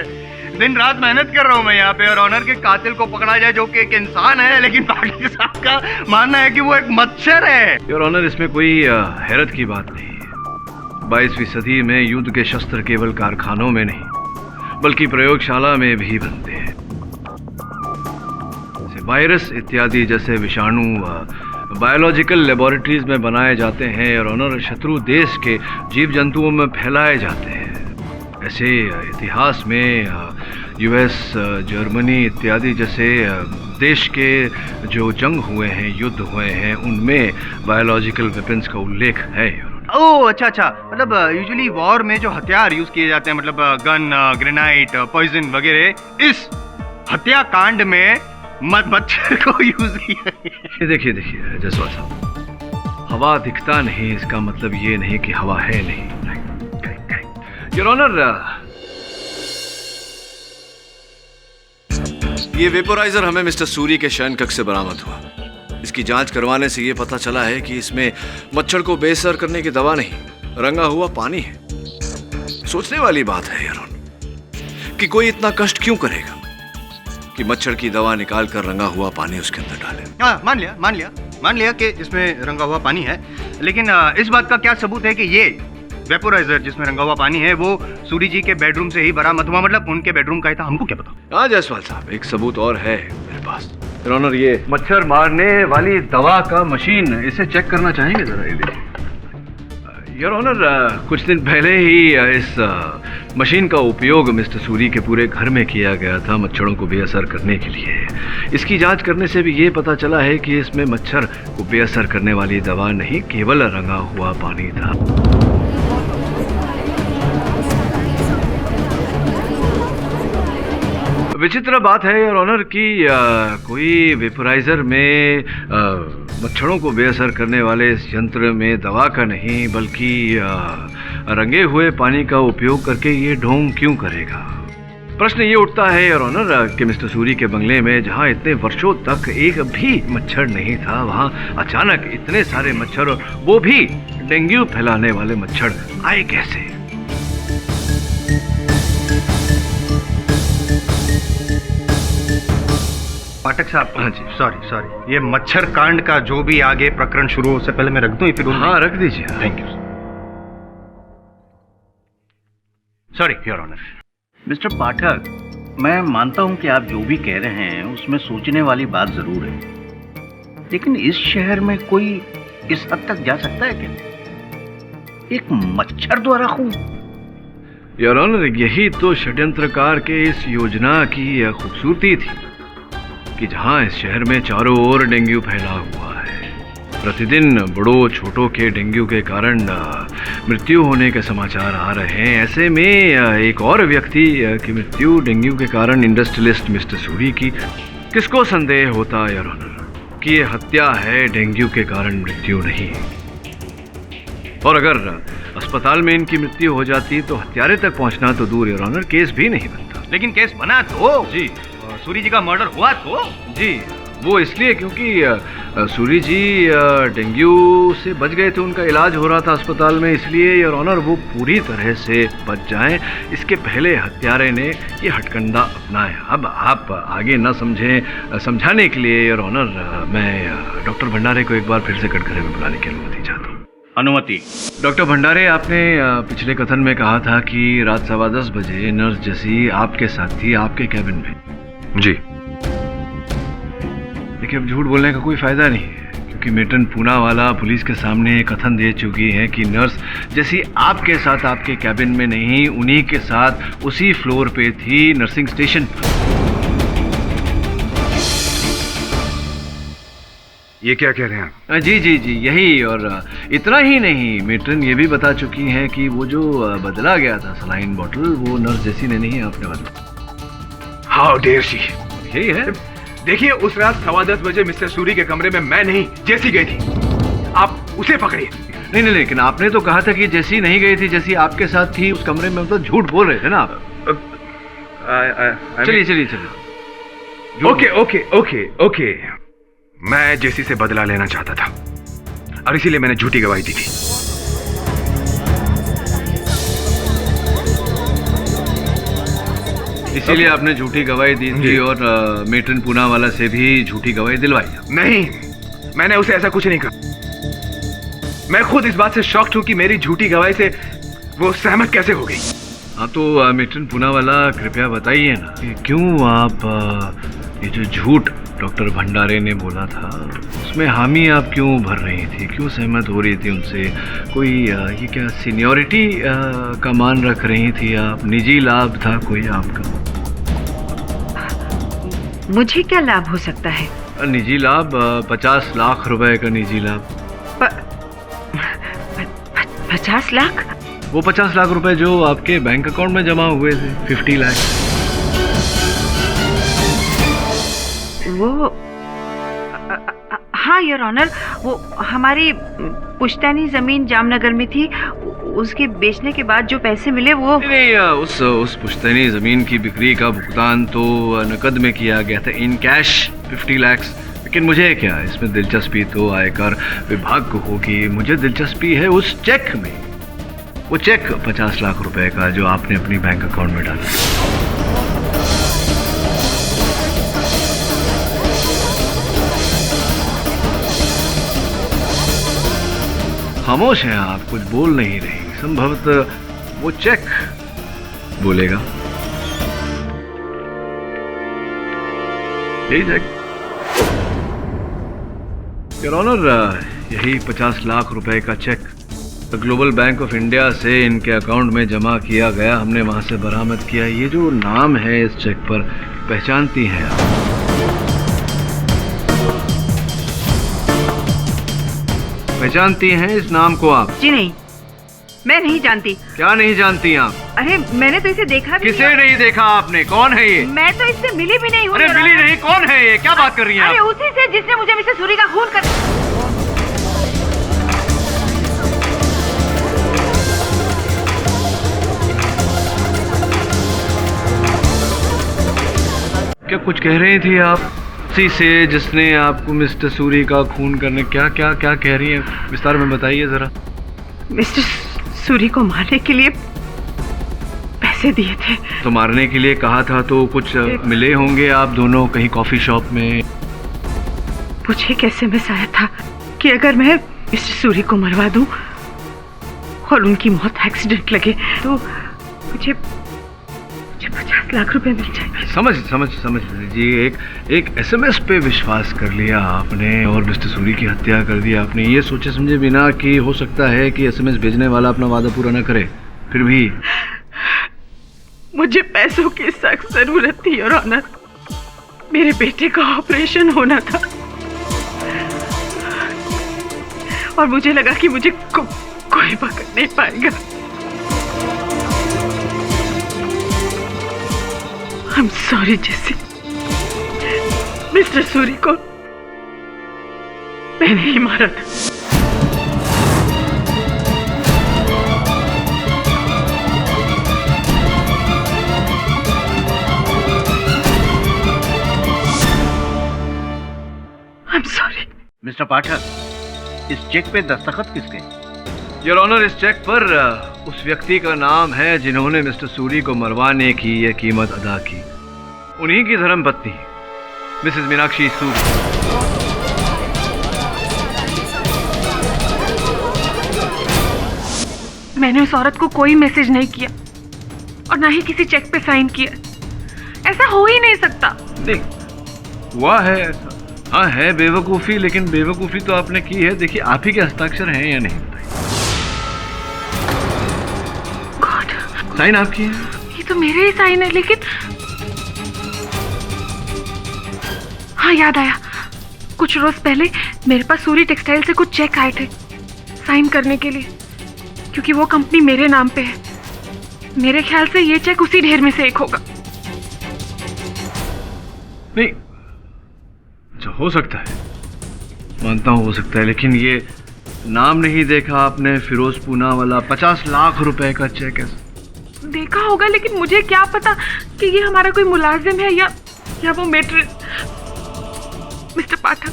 दिन रात मेहनत कर रहा हूँ मैं यहाँ पे, और ऑनर के कातिल को पकड़ा जाए जो कि एक इंसान है, लेकिन पाटिल साहब का मानना है कि वो एक मच्छर है। योर ऑनर, इसमें कोई हैरत की बात नहीं है। 22वीं सदी में युद्ध के शस्त्र केवल कारखानों में नहीं बल्कि प्रयोगशाला में भी बनते हैं। वायरस इत्यादि जैसे विषाणु बायोलॉजिकल लेबोरेटरीज में बनाए जाते हैं और ऑनर शत्रु देश के जीव जंतुओं में फैलाए जाते हैं। ऐसे इतिहास में यूएस, जर्मनी इत्यादि जैसे देश के जो जंग हुए हैं, युद्ध हुए हैं, उनमें बायोलॉजिकल वेपन्स का उल्लेख है। ओह अच्छा, मतलब यूजुअली वॉर में जो हथियार यूज किए जाते हैं, मतलब गन, ग्रेनाइट, पॉइजन वगैरह, इस हत्याकांड में मच्छर को यूज किया। देखिए जसवाल साहब, हवा दिखता नहीं इसका मतलब ये नहीं कि हवा है नहीं। योर ऑनर, ये वेपोराइजर हमें मिस्टर सूरी के शयन कक्ष से बरामद हुआ। इसकी जांच करवाने से ये पता चला है कि इसमें मच्छर को बेअसर करने की दवा नहीं, रंगा हुआ पानी है। सोचने वाली बात है योर ऑनर कि कोई इतना कष्ट क्यों करेगा कि मच्छर की दवा निकाल कर रंगा हुआ पानी उसके अंदर डाले। हाँ, मान लिया कि इसमें रंगा हुआ पानी है, लेकिन इस बात का क्या सबूत है कि ये वेपोराइजर जिसमें रंगा हुआ पानी है वो सूरी जी के बेडरूम से ही बरामद हुआ, मतलब उनके बेडरूम का ही था? हमको क्या पता। हाँ जायसवाल साहब, एक सबूत और है मेरे पास। योर ऑनर, ये मच्छर मारने वाली दवा का मशीन, इसे चेक करना चाहेंगे जरा? ये देखिए योर ऑनर, कुछ दिन पहले ही इस मशीन का उपयोग मिस्टर सूरी के पूरे घर में किया गया था मच्छरों को बेअसर करने के लिए। इसकी जांच करने से भी ये पता चला है कि इसमें मच्छर को बेअसर करने वाली दवा नहीं, केवल रंगा हुआ पानी था। विचित्र बात है योर ऑनर कि कोई वेपोराइजर में मच्छरों को बेअसर करने वाले इस यंत्र में दवा का नहीं बल्कि रंगे हुए पानी का उपयोग करके ये ढोंग क्यों करेगा? प्रश्न ये उठता है योर ऑनर कि मिस्टर सूरी के बंगले में जहाँ इतने वर्षों तक एक भी मच्छर नहीं था, वहाँ अचानक इतने सारे मच्छर, और वो भी डेंगू फैलाने वाले मच्छर आए कैसे? पाठक साहब, हाँ जी, सॉरी, ये मच्छर कांड का जो भी आगे प्रकरण शुरू हो, उससे पहले मैं रख दूं? फिर हाँ, रख दीजिए। Thank you. Sorry your honour. Mister Pathak, मैं मानता हूं कि आप जो भी कह रहे हैं उसमें सोचने वाली बात जरूर है, लेकिन इस शहर में कोई इस हद तक जा सकता है क्या? एक मच्छर द्वारा खून? योर ऑनर, यही तो षड्यंत्रकार के इस योजना की खूबसूरती थी कि जहां इस शहर में चारों ओर डेंगू फैला हुआ है, प्रतिदिन बड़ों छोटों के डेंगू के कारण मृत्यु होने के समाचार आ रहे हैं। ऐसे में एक और व्यक्ति की मृत्यु डेंगू के कारण, इंडस्ट्रियलिस्ट मिस्टर सूरी की, किसको संदेह होता योर ऑनर कि ये हत्या है, डेंगू के कारण मृत्यु नहीं। और अगर अस्पताल में इनकी मृत्यु हो जाती तो हत्यारे तक पहुंचना तो दूर योर ऑनर, केस भी नहीं बनता। लेकिन केस बना तो जी, सूरी जी का मर्डर हुआ तो जी, वो इसलिए क्योंकि सूरी जी डेंगू से बच गए थे, उनका इलाज हो रहा था अस्पताल में, इसलिए योर ऑनर वो पूरी तरह से बच जाएं, इसके पहले हत्यारे ने ये हथकंडा अपनाया। अब आप आगे न समझें, समझाने के लिए योर ऑनर मैं डॉक्टर भंडारे को एक बार फिर से कटघरे में बुलाने की अनुमति चाहता हूँ। अनुमति। डॉक्टर भंडारे, आपने पिछले कथन में कहा था कि रात 10:15 बजे नर्स जैसी आपके साथ थी, आपके कैबिन में। जी। देखिए, अब झूठ बोलने का कोई फायदा नहीं है, क्योंकि मेटन पूनावाला पुलिस के सामने कथन दे चुकी है कि नर्स जैसी आपके साथ आपके कैबिन में नहीं, उन्हीं के साथ उसी फ्लोर पे थी, नर्सिंग स्टेशन पर। ये क्या कह रहे हैं आप? जी जी जी, यही। और इतना ही नहीं, मेट्रन ये भी बता चुकी हैं कि वो जो बदला गया था सलाइन बॉटल, वो नर्स जैसी ने नहीं, आपने बदला। How dare she. यही है। देखिए, उस रात 10:15 बजे मिस्टर सूरी के कमरे में मैं नहीं, जेसी गई थी। आप उसे पकड़िए। नहीं नहीं, लेकिन आपने तो कहा था कि जेसी नहीं गई थी, जेसी आपके साथ थी उस कमरे में, तो झूठ बोल रहे थे ना आप। चलिए चलिए चलिए। ओके ओके ओके ओके, मैं जेसी से बदला लेना चाहता था और इसीलिए मैंने झूठी गवाही दी थी। इसीलिए आपने झूठी गवाही दी थी और मेट्रन पूनावाला से भी झूठी गवाही दिलवाई। नहीं, मैंने उसे ऐसा कुछ नहीं कहा। मैं खुद इस बात से शॉक्ड हूं कि मेरी झूठी गवाही से वो सहमत कैसे हो गई। हाँ, तो मेट्रन पूनावाला, कृपया बताइए ना कि क्यों आप ये जो झूठ डॉक्टर भंडारे ने बोला था उसमें हामी आप क्यों भर रही थी, क्यों सहमत हो रही थी उनसे? कोई ये क्या सीनियरिटी का मान रख रही थी आप? निजी लाभ था कोई आपका? मुझे क्या लाभ हो सकता है? निजी लाभ, 50 लाख रुपए का निजी लाभ। 50 लाख? वो 50 लाख रुपए जो आपके बैंक अकाउंट में जमा हुए थे, 50 लाख। वो हाँ योर ऑनर, वो हमारी पुश्तैनी जमीन जामनगर में थी, उसके बेचने के बाद जो पैसे मिले वो नहीं, उस पुश्तैनी जमीन की बिक्री का भुगतान तो नकद में किया गया था, इन कैश 50 लाख। लेकिन मुझे क्या, इसमें दिलचस्पी तो आयकर विभाग को होगी। मुझे दिलचस्पी है उस चेक में, वो चेक 50 लाख रुपए का जो आपने अपनी बैंक अकाउंट में डाला। खामोश हैं आप, कुछ बोल नहीं रही। संभवतः वो चेक बोलेगा। यही चेक योर ऑनर, यही 50 लाख रुपए का cheque global bank of India से इनके अकाउंट में जमा किया गया, हमने वहां से बरामद किया। ये जो नाम है इस चेक पर, पहचानती हैं आप? पहचानती हैं इस नाम को आप? जी नहीं, मैं नहीं जानती। क्या नहीं जानती आप? अरे मैंने तो इसे देखा भी किसे नहीं देखा आपने? कौन है ये? मैं तो इससे मिली भी नहीं हूँ। अरे मिली नहीं, कौन है ये? क्या बात कर रही हैं अरे आप? उसी से जिसने मुझे मिस्टर सूरी का खून कर। क्या कुछ कह रही थी आप? उसी से जिसने आपको मिस्टर सूरी का खून करने, क्या क्या क्या कह रही हैं? विस्तार में बताइए जरा। मिस्टर सूरी को मारने के लिए पैसे दिए थे। तो मारने के लिए कहा था तो कुछ मिले होंगे आप दोनों कहीं कॉफी शॉप में? मुझे कैसे मिस आया था कि अगर मैं मिस्टर सूरी को मरवा दूं और उनकी मौत एक्सीडेंट लगे तो मुझे 50 लाख रुपए मिल जाएंगे। समझ लीजिए, एक एसएमएस पे विश्वास कर लिया आपने और मिस्टर सूरी की हत्या कर दी आपने, ये सोचे समझे बिना कि हो सकता है कि एसएमएस भेजने वाला अपना वादा पूरा न करे। फिर भी मुझे पैसों की सख्त जरूरत थी और ऑनर, मेरे बेटे का ऑपरेशन होना था। और मुझे लगा कि मुझे कोई पकड़ नहीं पाएगा। I'm sorry JC, mister Suri को मैंने ही मारा था। I'm sorry। मिस्टर पाठक, इस चेक पे दस्तखत किसके? योर ऑनर, इस चेक पर उस व्यक्ति का नाम है जिन्होंने मिस्टर सूरी को मरवाने की यह कीमत अदा की। उन्हीं की धर्मपत्नी मिसेस मीनाक्षी सूरी। मैंने उस औरत को कोई मैसेज नहीं किया और ना ही किसी चेक पे साइन किया। ऐसा हो ही नहीं सकता। नहीं हुआ है ऐसा। हाँ है बेवकूफ़ी, लेकिन बेवकूफ़ी तो आपने की है। देखिए आप ही के हस्ताक्षर हैं या नहीं बताइए। साइन आपकी है? ये तो मेरे ही साइन है, लेकिन हाँ याद आया, कुछ रोज पहले मेरे पास सूरी टेक्सटाइल से कुछ चेक आए थे साइन करने के लिए, क्योंकि वो कंपनी मेरे नाम पे है। मेरे ख्याल से ये चेक उसी ढेर में से एक होगा। नहीं, अच्छा हो सकता है, मानता हूँ हो सकता है, लेकिन ये नाम नहीं देखा आपने, फिरोज पूना वाला 50 लाख रुपए का चेक है। देखा होगा, लेकिन मुझे क्या पता कि ये हमारा कोई मुलाजिम है या वो मेट्रिन। मिस्टर पाठक,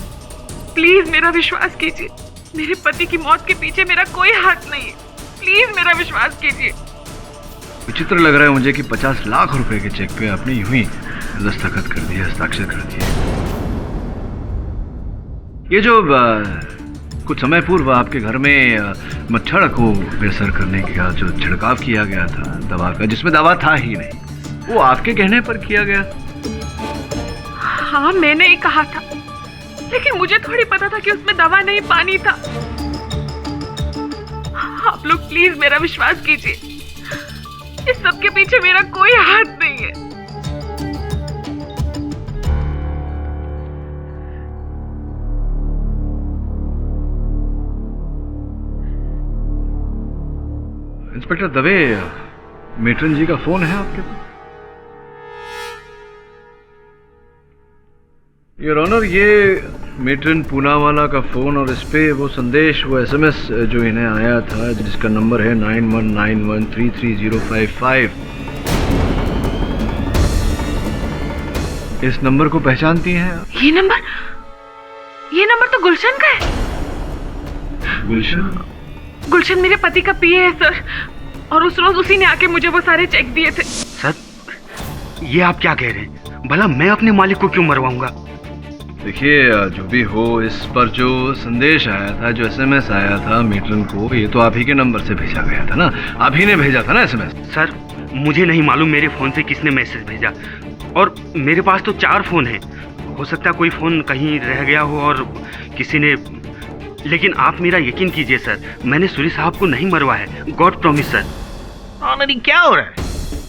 प्लीज मेरा विश्वास कीजिए। मेरे पति की मौत के पीछे मेरा कोई हाथ नहीं है। प्लीज मेरा विश्वास कीजिए। विचित्र लग रहा है मुझे कि 50 लाख रुपए के चेक पे आपने यूं ही दस्तखत कर दिया, हस्ताक्षर कर दिया। ये जो कुछ समय पूर्व आपके घर में मच्छर को बेअसर करने का जो छिड़काव किया गया था दवा का, जिसमें दवा था ही नहीं, वो आपके कहने पर किया गया? हाँ मैंने ही कहा था, लेकिन मुझे थोड़ी पता था कि उसमें दवा नहीं पानी था। आप लोग प्लीज मेरा विश्वास कीजिए, इस सब के पीछे मेरा कोई हाथ नहीं है। इंस्पेक्टर दवे, मेट्रन जी का फोन है आपके पास? योर ऑनर, ये मेट्रन पूनावाला का फोन और इस पे वो संदेश, वो एसएमएस जो इन्हें आया था, जिसका नंबर है 9191333055। इस नंबर को पहचानती हैं आप? ये नंबर तो गुलशन का है। गुलशन मेरे पति का पीए है सर, और उस रोज उसी ने आके मुझे वो सारे चेक दिए थे। सर, ये आप क्या कह रहे हैं? भला मैं अपने मालिक को क्यों मरवाऊंगा? देखिए, जो भी हो, इस पर जो संदेश आया था, जो एसएमएस आया था मेट्रन को, ये तो आप ही के नंबर से भेजा गया था ना? आप ही ने भेजा था ना एसएमएस? सर, मुझे नहीं मालूम मेरे फोन से किसने मैसेज भेजा, और मेरे पास तो 4 फोन हैं। हो सकता है कोई फोन कहीं रह गया हो और किसी ने, लेकिन आप मेरा यकीन कीजिए सर, मैंने सूरी साहब को नहीं मरवाया है। God promise sir. ऑनर, क्या हो रहा है?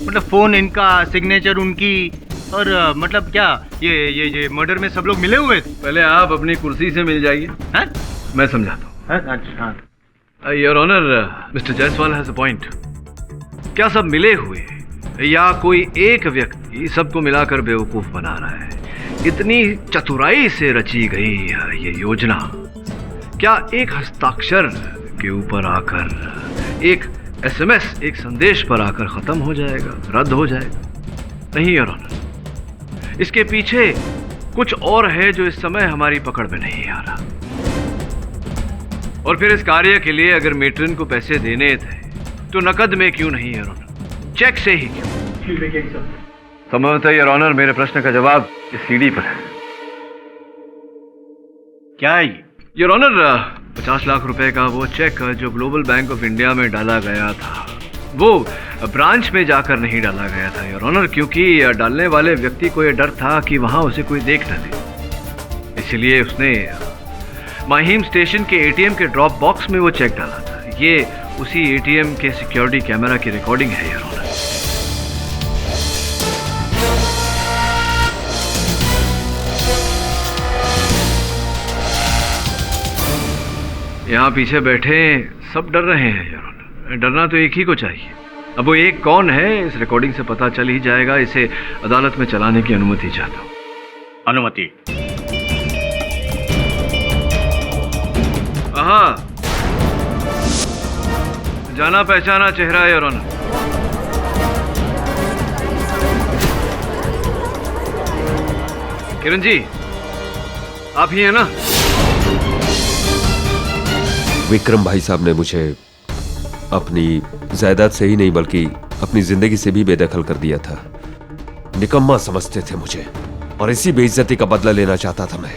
मतलब फोन इनका, सिग्नेचर उनकी, और मतलब क्या ये मर्डर में सब लोग मिले हुए थे? पहले आप अपनी कुर्सी से मिल जाइए, मैं समझाता हूँ। अच्छा। Your honour, mister Jaiswal has a point. क्या सब मिले हुए या कोई एक व्यक्ति सबको मिलाकर बेवकूफ बना रहा है? इतनी चतुराई से रची गई ये योजना क्या एक हस्ताक्षर के ऊपर आकर, एक एसएमएस, एक संदेश पर आकर खत्म हो जाएगा, रद्द हो जाएगा? नहीं योर ऑनर, इसके पीछे कुछ और है जो इस समय हमारी पकड़ में नहीं आ रहा। और फिर इस कार्य के लिए अगर मेट्रन को पैसे देने थे तो नकद में क्यों नहीं योर ऑनर, चेक से ही क्यों? संभवतः योर ऑनर मेरे प्रश्न का जवाब इस सीडी पर है। क्या है ये? योर ऑनर, 50 लाख रुपए का वो चेक जो ग्लोबल बैंक ऑफ इंडिया में डाला गया था, वो ब्रांच में जाकर नहीं डाला गया था योर ऑनर, क्योंकि डालने वाले व्यक्ति को यह डर था कि वहां उसे कोई देख न ले। इसलिए उसने माहिम स्टेशन के एटीएम के ड्रॉप बॉक्स में वो चेक डाला था। ये उसी एटीएम के सिक्योरिटी कैमरा की रिकॉर्डिंग है योर ऑनर। यहाँ पीछे बैठे सब डर रहे हैं यार। डरना तो एक ही को चाहिए। अब वो एक कौन है इस रिकॉर्डिंग से पता चल ही जाएगा। इसे अदालत में चलाने की अनुमति चाहता हूँ। अनुमति। हाँ, जाना पहचाना चेहरा है योर ऑनर। किरण जी, आप ही हैं ना? विक्रम भाई साहब ने मुझे अपनी जायदाद से ही नहीं बल्कि अपनी जिंदगी से भी बेदखल कर दिया था। निकम्मा समझते थे मुझे और इसी बेइज्जती का बदला लेना चाहता था मैं।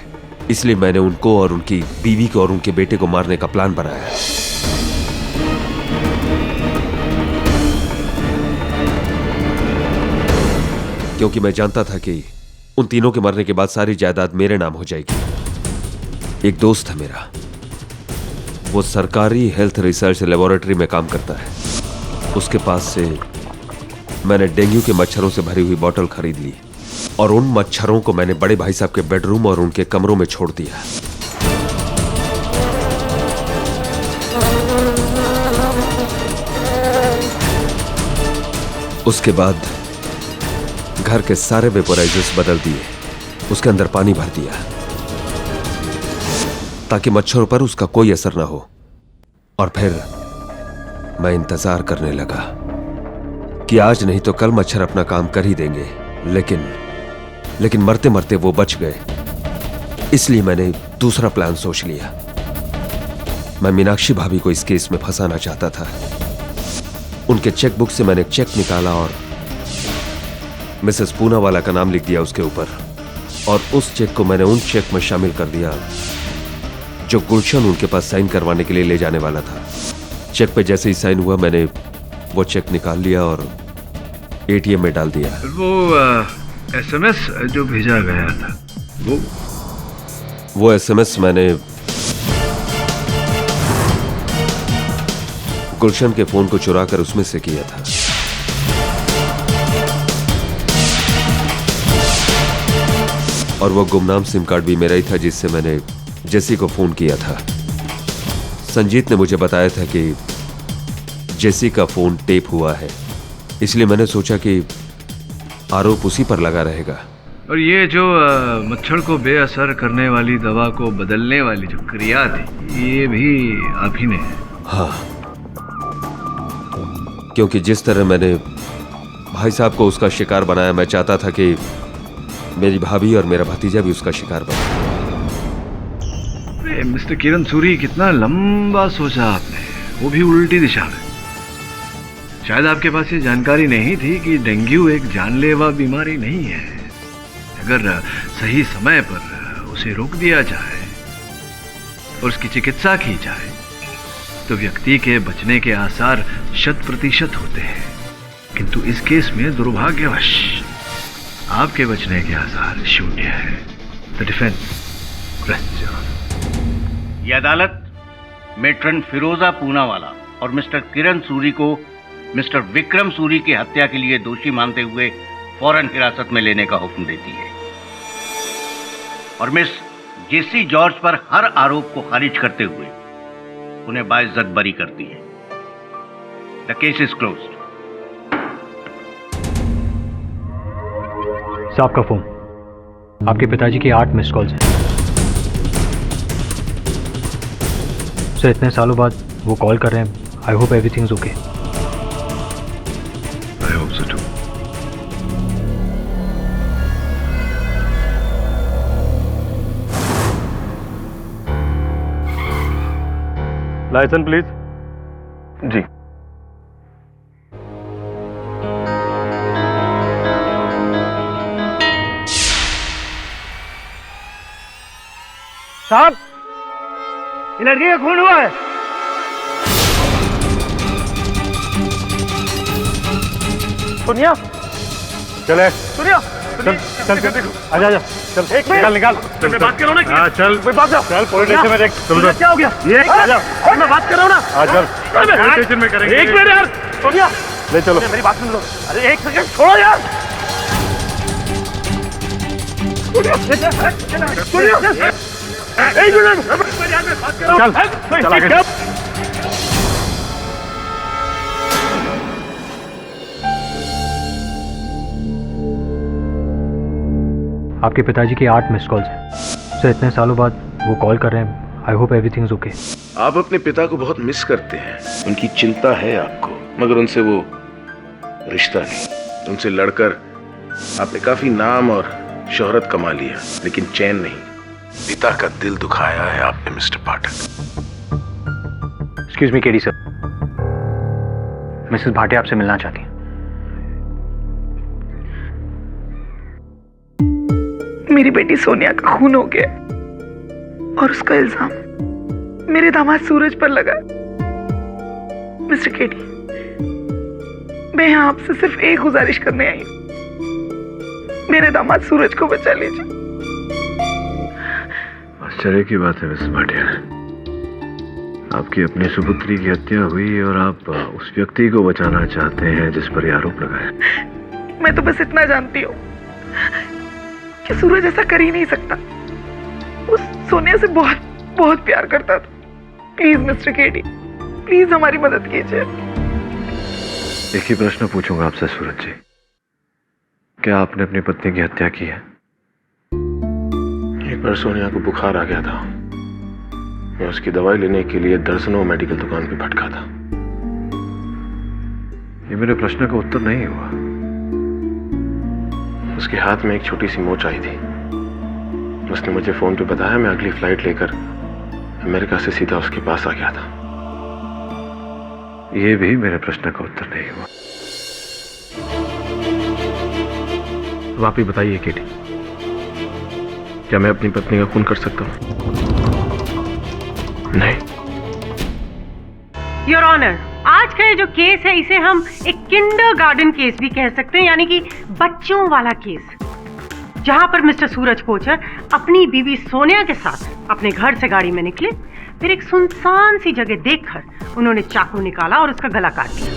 इसलिए मैंने उनको और उनकी बीवी को और उनके बेटे को मारने का प्लान बनाया। क्योंकि मैं जानता था कि उन तीनों के मरने के बाद सारी जायदाद मेरे नाम हो जाएगी। एक दोस्त है मेरा, वो सरकारी हेल्थ रिसर्च लेबोरेटरी में काम करता है। उसके पास से मैंने डेंगू के मच्छरों से भरी हुई बोतल खरीद ली और उन मच्छरों को मैंने बड़े भाई साहब के बेडरूम और उनके कमरों में छोड़ दिया। उसके बाद घर के सारे वेपोराइजर्स बदल दिए, उसके अंदर पानी भर दिया ताकि मच्छरों पर उसका कोई असर ना हो। और फिर मैं इंतजार करने लगा कि आज नहीं तो कल मच्छर अपना काम कर ही देंगे। लेकिन मरते मरते वो बच गए। इसलिए मैंने दूसरा प्लान सोच लिया। मैं मीनाक्षी भाभी को इस केस में फंसाना चाहता था। उनके चेकबुक से मैंने चेक निकाला और मिसेस पूनावाला का नाम लिख दिया उसके ऊपर। और उस चेक को मैंने उन चेक में शामिल कर दिया जो गुलशन उनके पास साइन करवाने के लिए ले जाने वाला था। चेक पे जैसे ही साइन हुआ मैंने वो चेक निकाल लिया और एटीएम में डाल दिया। वो एसएमएस जो भेजा गया था वो एसएमएस मैंने गुलशन के फोन को चुरा कर उसमें से किया था। और वो गुमनाम सिम कार्ड भी मेरा ही था जिससे मैंने जेसी को फोन किया था। संजीत ने मुझे बताया था कि जेसी का फोन टेप हुआ है, इसलिए मैंने सोचा कि आरोप उसी पर लगा रहेगा। और ये जो मच्छर को बेअसर करने वाली दवा को बदलने वाली जो क्रिया थी ये भी आप ही ने? हाँ, क्योंकि जिस तरह मैंने भाई साहब को उसका शिकार बनाया, मैं चाहता था कि मेरी भाभी और मेरा भतीजा भी उसका शिकार बने। मिस्टर किरण सूरी, कितना लंबा सोचा आपने, वो भी उल्टी दिशा में। शायद आपके पास ये जानकारी नहीं थी कि डेंगू एक जानलेवा बीमारी नहीं है। अगर सही समय पर उसे रोक दिया जाए और उसकी चिकित्सा की जाए तो व्यक्ति के बचने के आसार 100% होते हैं। किंतु इस केस में दुर्भाग्यवश आपके बचने के आसार 0 है। The defence rest your honour. ये अदालत मेट्रन फिरोजा पूनावाला और मिस्टर किरण सूरी को मिस्टर विक्रम सूरी की हत्या के लिए दोषी मानते हुए फौरन हिरासत में लेने का हुक्म देती है और मिस जेसी जॉर्ज पर हर आरोप को खारिज करते हुए उन्हें बाइज्जत बरी करती है। The case is closed. साहब का फोन, आपके पिताजी की 8 मिस कॉल्स हैं। सर, इतने सालों बाद वो कॉल कर रहे हैं। I hope everything is okay. I hope so too. Licence please. जी। साहब, ये लड़की का खून हुआ है। सुनिया, चले सुनिया, चल चल चल, आजा आजा, चल निकाल निकाल, चल बात करो ना। हाँ चल, कोई बात चल पुलिस स्टेशन में देख। चल क्या हो गया? ये आजा, मैं बात कर रहा हूँ ना। हाँ चल, पुलिस स्टेशन में करेंगे। एक मिनट यार, सुनिया, ले चलो। मेरी बात सुन लो। अरे एक सेकंड छोड़ो यार। सुनिया, एक मिनट, चल आगे। आपके पिताजी की 8 मिस कॉल्स हैं सर। इतने सालों बाद वो कॉल कर रहे हैं। I hope everything is okay. आप अपने पिता को बहुत मिस करते हैं, उनकी चिंता है आपको, मगर उनसे वो रिश्ता नहीं। उनसे लड़कर आपने काफी नाम और शोहरत कमा लिया, लेकिन चैन नहीं। पिता का दिल दुखाया है आपने mister Pathak. Excuse me KD sir, Mrs Bhatia आपसे मिलना चाहती हैं। मेरी बेटी सोनिया का खून हो गया और उसका इल्जाम मेरे दामाद सूरज पर लगा। मिस्टर केडी, मैं यहाँ आपसे सिर्फ एक गुजारिश करने आई हूँ, मेरे दामाद सूरज को बचा लीजिए। आश्चर्य की बात है मिसेस भाटिया, आपकी अपनी सुपुत्री की हत्या हुई और आप उस व्यक्ति को बचाना चाहते हैं जिस पर यह आरोप लगा है। मैं तो बस इतना जानती हूँ कि सूरज ऐसा कर ही नहीं सकता। उस सोनिया से बहुत बहुत प्यार करता था। प्लीज मिस्टर केडी, प्लीज हमारी मदद कीजिए। एक ही प्रश्न पूछूंगा आपसे सूरज जी, क्या आपने अपनी पत्नी की हत्या की है? एक बार सोनिया को बुखार आ गया था, मैं उसकी दवाई लेने के लिए दर्जनों मेडिकल दुकान पे भटका था। ये मेरे प्रश्न का उत्तर नहीं हुआ। उसके हाथ में एक छोटी सी मोच आई थी। उसने मुझे फोन पे बताया, मैं अगली फ्लाइट लेकर अमेरिका से सीधा उसके पास आ गया था। ये भी मेरे प्रश्न का उत्तर नहीं हुआ। तो आप ही बताइए केटी, क्या मैं अपनी पत्नी का खून कर सकता हूँ? नहीं। योर ऑनर, आज का ये जो केस है इसे हम एक किंडरगार्टन केस भी कह सकते हैं, यानी कि बच्चों वाला केस, जहां पर मिस्टर सूरज कोचर अपनी बीवी सोनिया के साथ अपने घर से गाड़ी में निकले। फिर एक सुनसान सी जगह देखकर उन्होंने चाकू निकाला और उसका गला काट दिया।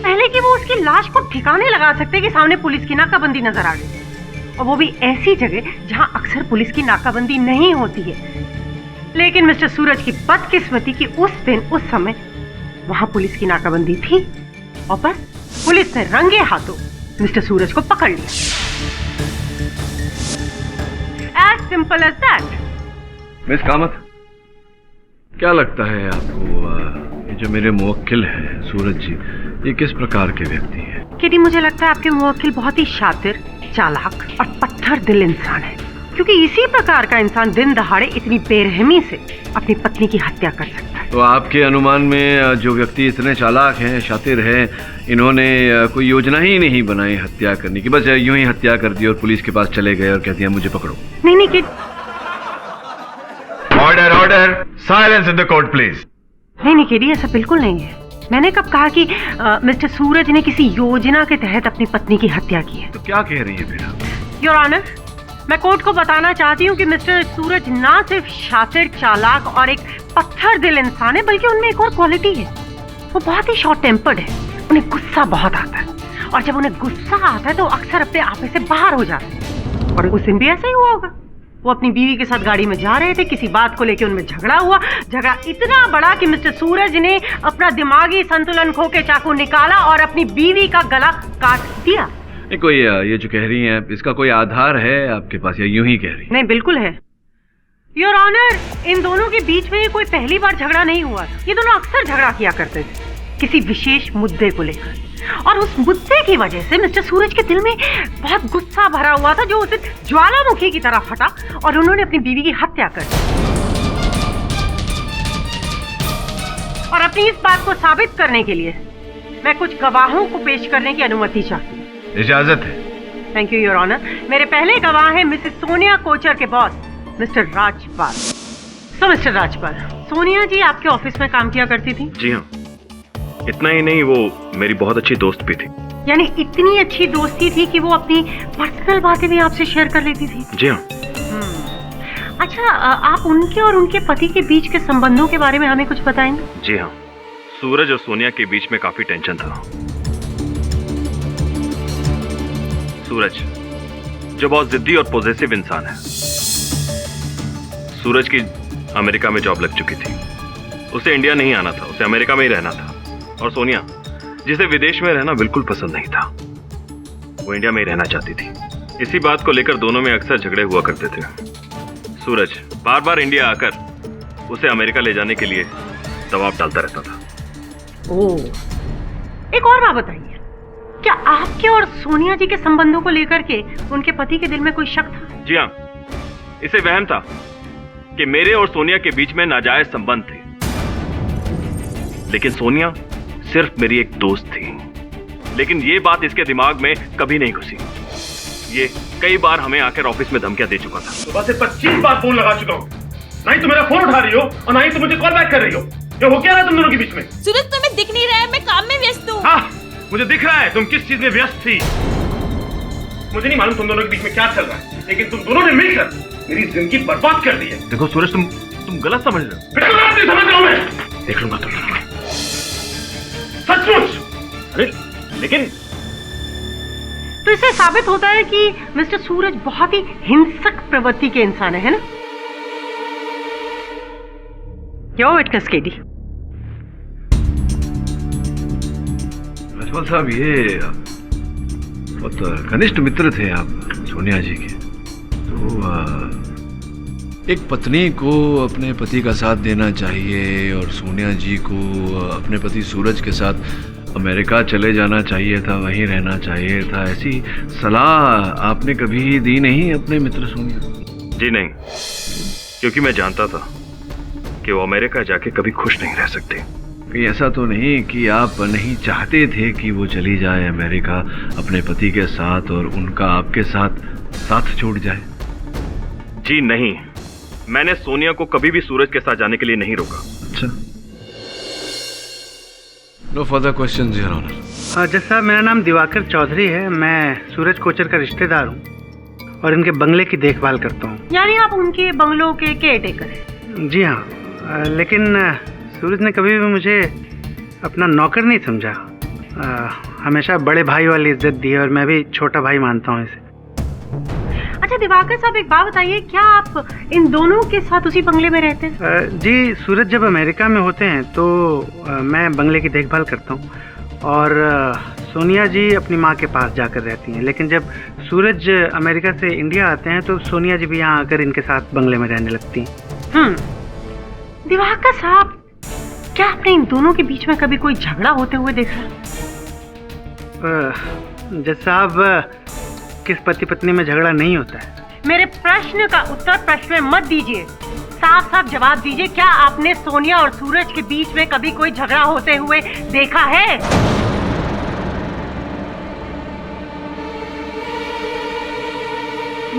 पहले कि वो उसकी लाश को ठिकाने लगा सकते कि सामने पुलिस की नाकाबंदी नजर आ गई, और वो भी ऐसी जगह जहां अक्सर पुलिस की नाकाबंदी नहीं होती है। लेकिन मिस्टर सूरज की बदकिस्मती कि उस दिन उस समय वहां पुलिस की नाकाबंदी थी, और बस पुलिस ने रंगे हाथों मिस्टर सूरज को पकड़ लिया। As simple as that. Miss Kamat, क्या लगता है आपको, ये जो मेरे मुवक्किल हैं सूरज जी, ये किस प्रकार के व्यक्ति हैं? केडी, मुझे लगता है आपके मुवक्किल बहुत ही शातिर, चालाक और पत्थर दिल इंसान है, क्योंकि इसी प्रकार का इंसान दिन दहाड़े इतनी बेरहमी से अपनी पत्नी की हत्या कर सकता है। तो आपके अनुमान में जो व्यक्ति इतने चालाक हैं, शातिर हैं, इन्होंने कोई योजना ही नहीं बनाई हत्या करने की, बस यूं ही हत्या कर दी और पुलिस के पास चले गए और कह दिया मुझे पकड़ो? नहीं नहीं order order, silence in the court please. नहीं केडी, ऐसा बिल्कुल नहीं है। मैंने कब कहा कि मिस्टर सूरज ने किसी योजना के तहत अपनी पत्नी की हत्या की है? तो क्या कह रही है फिर आप? योर ऑनर, मैं कोर्ट को बताना चाहती हूँ कि मिस्टर सूरज ना सिर्फ शातिर, चालाक और एक पत्थर दिल इंसान है, बल्कि उनमें एक और क्वालिटी है। वो बहुत ही शॉर्ट टेम्पर्ड है, उन्हें गुस्सा बहुत आता है, और जब उन्हें गुस्सा आता है तो अक्सर अपने आपे से बाहर हो जाते हैं। और उस दिन भी ऐसा ही हुआ होगा। वो अपनी बीवी के साथ गाड़ी में जा रहे थे, किसी बात को लेकर उनमें झगड़ा हुआ। झगड़ा इतना बड़ा कि मिस्टर सूरज ने अपना दिमागी संतुलन खो के चाकू निकाला और अपनी बीवी का गला काट दिया। कोई ये जो कह रही हैं, इसका कोई आधार है आपके पास या यूं ही कह रही? नहीं, बिल्कुल है योर ऑनर। इन दोनों के बीच में कोई पहली बार झगड़ा नहीं हुआ था। ये दोनों अक्सर झगड़ा किया करते थे किसी विशेष मुद्दे को लेकर, और उस मुद्दे की वजह से मिस्टर सूरज के दिल में बहुत गुस्सा भरा हुआ था, जो उसे ज्वालामुखी की तरह फटा और उन्होंने अपनी बीवी की हत्या कर दी। और अपनी इस बात को साबित करने के लिए मैं कुछ गवाहों को पेश करने की अनुमति चाहती हूँ। इजाजत है। Thank you your honour. मेरे पहले गवाह हैं मिसेस सोनिया कोचर के बॉस मिस्टर राजपाल। तो मिस्टर राजपाल, सोनिया जी आपके ऑफिस में काम किया करती थी? जी हाँ, इतना ही नहीं, वो मेरी बहुत अच्छी दोस्त भी थी। यानी इतनी अच्छी दोस्ती थी कि वो अपनी पर्सनल बातें भी आपसे शेयर कर लेती थी? जी हाँ। अच्छा, आप उनके और उनके पति के बीच के संबंधों के बारे में हमें कुछ बताएंगे? जी हाँ, सूरज और सोनिया के बीच में काफी टेंशन था। सूरज जो बहुत जिद्दी और पॉजिटिव इंसान है, सूरज की अमेरिका में जॉब लग चुकी थी। उसे इंडिया नहीं आना था, उसे अमेरिका में ही रहना था। और सोनिया, जिसे विदेश में रहना बिल्कुल पसंद नहीं था, वो इंडिया में ही रहना चाहती थी। इसी बात को लेकर दोनों में अक्सर झगड़े हुआ करते थे। सूरज बार बार इंडिया आकर उसे अमेरिका ले जाने के लिए दबाव डालता रहता था। ओह, एक और बात बताइए, क्या आपके और सोनिया जी के संबंधों को लेकर के उनके पति के दिल में कोई शक था? जी हाँ, इसे वहम था कि मेरे और सोनिया के बीच में नाजायज संबंध थे, लेकिन सोनिया सिर्फ मेरी एक दोस्त थी। लेकिन ये बात इसके दिमाग में कभी नहीं घुसी। ये कई बार हमें आकर ऑफिस में धमकियां दे चुका था। सुबह से 25 बार फोन लगा चुका हूँ, ना ही तुम मेरा फोन उठा रही हो और ना ही तुम मुझे कॉल बैक कर रही हो। ये हो क्या रहा है तुम दोनों के बीच में? सूरज, तुम्हें दिख नहीं रहा है, मैं काम में व्यस्त हूँ। हाँ, मुझे दिख रहा है तुम किस चीज में व्यस्त थी। मुझे नहीं मालूम तुम दोनों के बीच में क्या चल रहा है, लेकिन तुम दोनों ने मिलकर मेरी जिंदगी बर्बाद कर दी है। देखो सूरज, तुम गलत समझ रहे हो। बेटा गलत नहीं समझ रहा हूं मैं, देख लूंगा तुम दोनों को, सचमुच। अरे लेकिन तो इससे साबित होता है कि मिस्टर सूरज बहुत ही हिंसक प्रवृत्ति के इंसान है ना? क्या विटनेस केडी? राजपाल साहब, ये बहुत घनिष्ठ मित्र थे आप सोनिया जी के। तो एक पत्नी को अपने पति का साथ देना चाहिए और सोनिया जी को अपने पति सूरज के साथ अमेरिका चले जाना चाहिए था, वहीं रहना चाहिए था। ऐसी सलाह आपने कभी दी नहीं अपने मित्र सोनिया? जी नहीं, क्योंकि मैं जानता था कि वो अमेरिका जाके कभी खुश नहीं रह सकते। कहीं ऐसा तो नहीं कि आप नहीं चाहते थे कि वो चली जाए अमेरिका अपने पति के साथ और उनका आपके साथ छूट जाए? जी नहीं, मैंने सोनिया को कभी भी सूरज के साथ जाने के लिए नहीं रोका। अच्छा, no further questions your honour. जज साहब, मेरा नाम दिवाकर चौधरी है। मैं सूरज कोचर का रिश्तेदार हूँ और इनके बंगले की देखभाल करता हूँ। यानी आप उनके बंगलों के केयरटेकर हैं? जी हाँ, लेकिन सूरज ने कभी भी मुझे अपना नौकर नहीं समझा। हमेशा बड़े भाई वाली इज्जत दी है और मैं भी छोटा भाई मानता हूँ इसे। अच्छा दिवाकर साहब, एक बात बताइए, क्या आप इन दोनों के साथ उसी बंगले में रहते हैं? जी, सूरज जब अमेरिका में होते हैं तो मैं बंगले की देखभाल करता हूँ और सोनिया जी अपनी माँ के पास जाकर रहती हैं। लेकिन जब सूरज अमेरिका से इंडिया आते हैं तो सोनिया जी भी यहाँ आकर इनके साथ बंगले में रहने लगती हैं। दिवाकर साहब, क्या आपने इन दोनों के बीच में कभी कोई झगड़ा होते हुए देखा? जज साहब, किस पति पत्नी में झगड़ा नहीं होता है? मेरे प्रश्न का उत्तर प्रश्न में मत दीजिए, साफ साफ जवाब दीजिए। क्या आपने सोनिया और सूरज के बीच में कभी कोई झगड़ा होते हुए देखा है?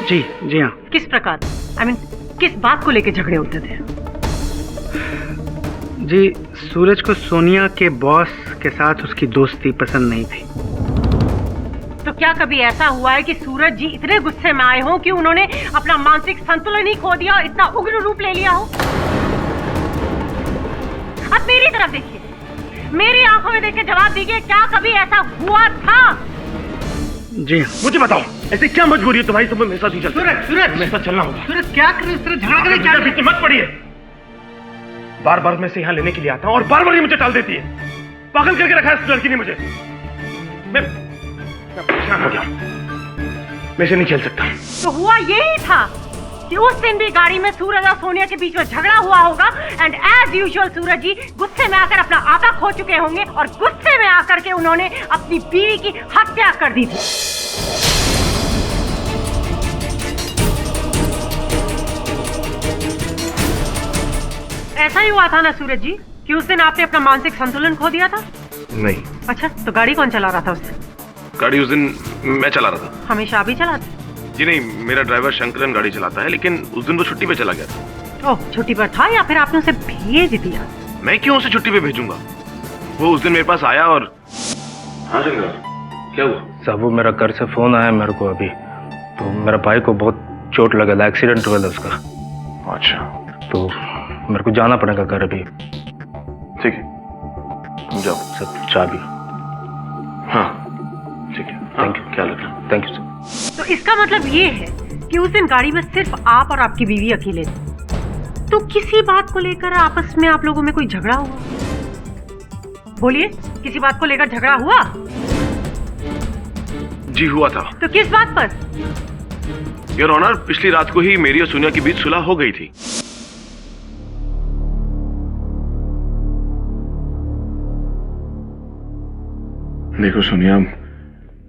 जी हाँ। किस प्रकार? किस बात को लेकर झगड़े होते थे? जी, सूरज को सोनिया के बॉस के साथ उसकी दोस्ती पसंद नहीं थी। तो क्या कभी ऐसा हुआ है कि सूरज जी इतने गुस्से में आए हों कि उन्होंने अपना मानसिक संतुलन ही खो दिया और इतना उग्र रूप ले लिया हो? अब मेरी तरफ देखिए, मेरी आंखों में देख के जवाब दीजिए, क्या कभी ऐसा हुआ था? जी हाँ। मुझे बताओ, ऐसे क्या मजबूरी है तुम्हारी? तुम्हें मेरे साथ ही चलना? सूरज मेरे साथ चलना होगा। सूरज, क्या कर रहे हो? इस तरह झगड़ा करने क्या? बीच में मत पड़िए। बार बार मैं से यहाँ लेने के लिए आता हूँ और बार बार ये मुझे टाल देती है। पागल करके रखा है इस लड़की ने मुझे। मैं परेशान हो गया, मैं इसे नहीं खेल सकता। तो हुआ यही था कि उस दिन भी गाड़ी में सूरज और सोनिया के बीच में झगड़ा हुआ होगा एंड एज यूजुअल सूरज जी गुस्से में आकर अपना आपा खो चुके होंगे और गुस्से में आकर के उन्होंने अपनी बीवी की हत्या कर दी थी। ऐसा ही हुआ था ना सूरज जी कि उस दिन आपने अपना मानसिक संतुलन खो दिया था? नहीं। अच्छा, तो गाड़ी कौन चला रहा था उस दिन? गाड़ी उस दिन मैं चला रहा था। हमेशा आप ही चलाते? जी नहीं, मेरा ड्राइवर शंकरन गाड़ी चलाता है, लेकिन उस दिन वो छुट्टी पे चला गया था। ओह, छुट्टी पर था या फिर आपने उसे भेज दिया? मैं क्यों उसे छुट्टी पे भेजूंगा? वो उस दिन मेरे पास आया और हाँ शंकर, क्या हुआ? साहब, वो मेरा घर से फोन आया मेरे को अभी, तो मेरा भाई को बहुत चोट लगा था, एक्सीडेंट हुआ था उसका। अच्छा, तो मेरे को जाना पड़ेगा घर अभी। ठीक है, जाओ। सर, चाबी? हाँ ठीक है, थैंक यू। ख्याल रखना। Thank you sir. तो इसका मतलब ये है कि उस दिन गाड़ी में सिर्फ आप और आपकी बीवी अकेले थे? तो किसी बात को लेकर आपस में आप लोगों में कोई झगड़ा हुआ? बोलिए, किसी बात को लेकर झगड़ा हुआ? जी हुआ था। तो किस बात पर? योर ऑनर, पिछली रात को ही मेरी और सोनिया के बीच सुलह हो गई थी। देखो सोनिया,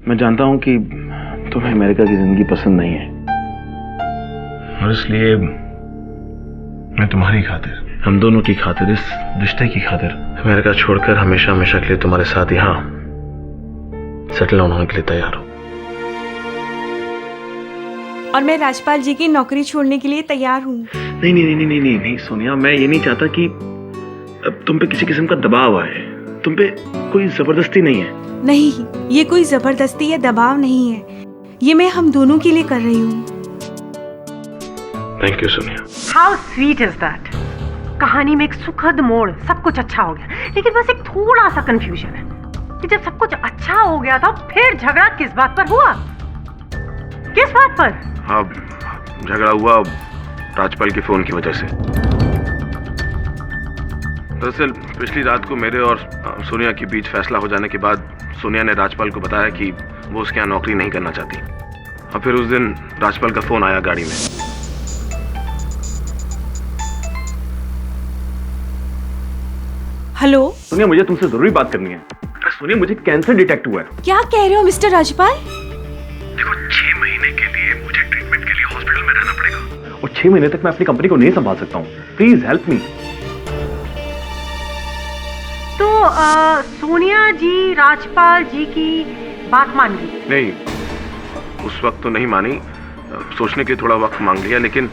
मैं जानता हूं कि तुम्हें अमेरिका की जिंदगी पसंद नहीं है, और इसलिए मैं तुम्हारी खातिर, हम दोनों की खातिर, इस रिश्ते की खातिर अमेरिका छोड़कर हमेशा हमेशा के लिए तुम्हारे साथ यहाँ सेटल होने के लिए तैयार हूं। और मैं राजपाल जी की नौकरी छोड़ने के लिए तैयार हूँ। नहीं नहीं नहीं नहीं नहीं नहीं सोनिया, मैं ये नहीं चाहता कि अब तुम पे किसी किस्म का दबाव आए। तुम पे कोई जबरदस्ती नहीं है। नहीं, ये कोई जबरदस्ती या दबाव नहीं है, ये मैं हम दोनों के लिए कर रही हूँ। Thank you Sonia. How sweet is that. कहानी में एक सुखद मोड़, सब कुछ अच्छा हो गया, लेकिन बस एक थोड़ा सा कंफ्यूजन है कि जब सब कुछ अच्छा हो गया था फिर झगड़ा किस बात पर हुआ? किस बात पर? हाँ, झगड़ा हुआ राजपाल के फोन की वजह से। दरअसल पिछली रात को मेरे और सोनिया के बीच फैसला हो जाने के बाद सोनिया ने राजपाल को बताया कि वो उसके यहाँ नौकरी नहीं करना चाहती, और फिर उस दिन राजपाल का फोन आया गाड़ी में। हेलो सोनिया, मुझे तुमसे जरूरी बात करनी है। सोनिया, मुझे कैंसर डिटेक्ट हुआ है। क्या कह रहे हो मिस्टर राजपाल? देखो, 6 महीने के लिए मुझे ट्रीटमेंट के लिए हॉस्पिटल में रहना पड़ेगा, और 6 महीने तक मैं अपनी कंपनी को नहीं संभाल सकता हूँ। Please help me. तो सोनिया जी राजपाल जी की बात मान ली? नहीं, उस वक्त तो नहीं मानी, सोचने के थोड़ा वक्त मांग लिया, लेकिन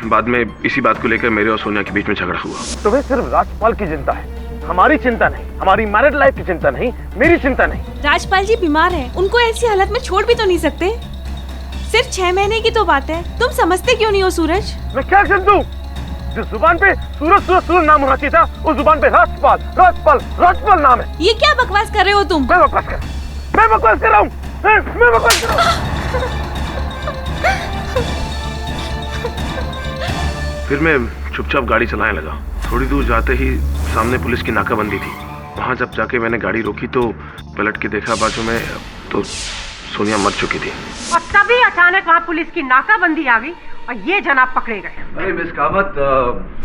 बाद में इसी बात को लेकर मेरे और सोनिया के बीच में झगड़ा हुआ। तुम्हें सिर्फ राजपाल की चिंता है, हमारी चिंता नहीं, हमारी मैरिड लाइफ की चिंता नहीं, मेरी चिंता नहीं। राजपाल जी बीमार हैं, उनको ऐसी हालत में छोड़ भी तो नहीं सकते। सिर्फ 6 महीने की तो बात है, तुम समझते क्यों नहीं हो सूरज? मैं क्या कर दूं? जिस जुबान पे सूरज सूरज सूरज नाम होना चाहिए था, उस जुबान पे राजपाल राजपाल राजपाल नाम है। ये क्या बकवास कर रहे हो तुम? मैं बकवास कर रहा हूँ। मैं बकवास कर रहा हूँ। फिर मैं चुपचाप गाड़ी चलाने लगा। थोड़ी दूर जाते ही सामने पुलिस की नाकाबंदी थी। वहां जब जाके मैंने गाड़ी रोकी तो पलट के देखा बाजू में तो सोनिया मर चुकी थी। और तभी अचानक वहाँ पुलिस की नाकाबंदी आ गई और ये जनाब पकड़े गए। अरे मिस कामत,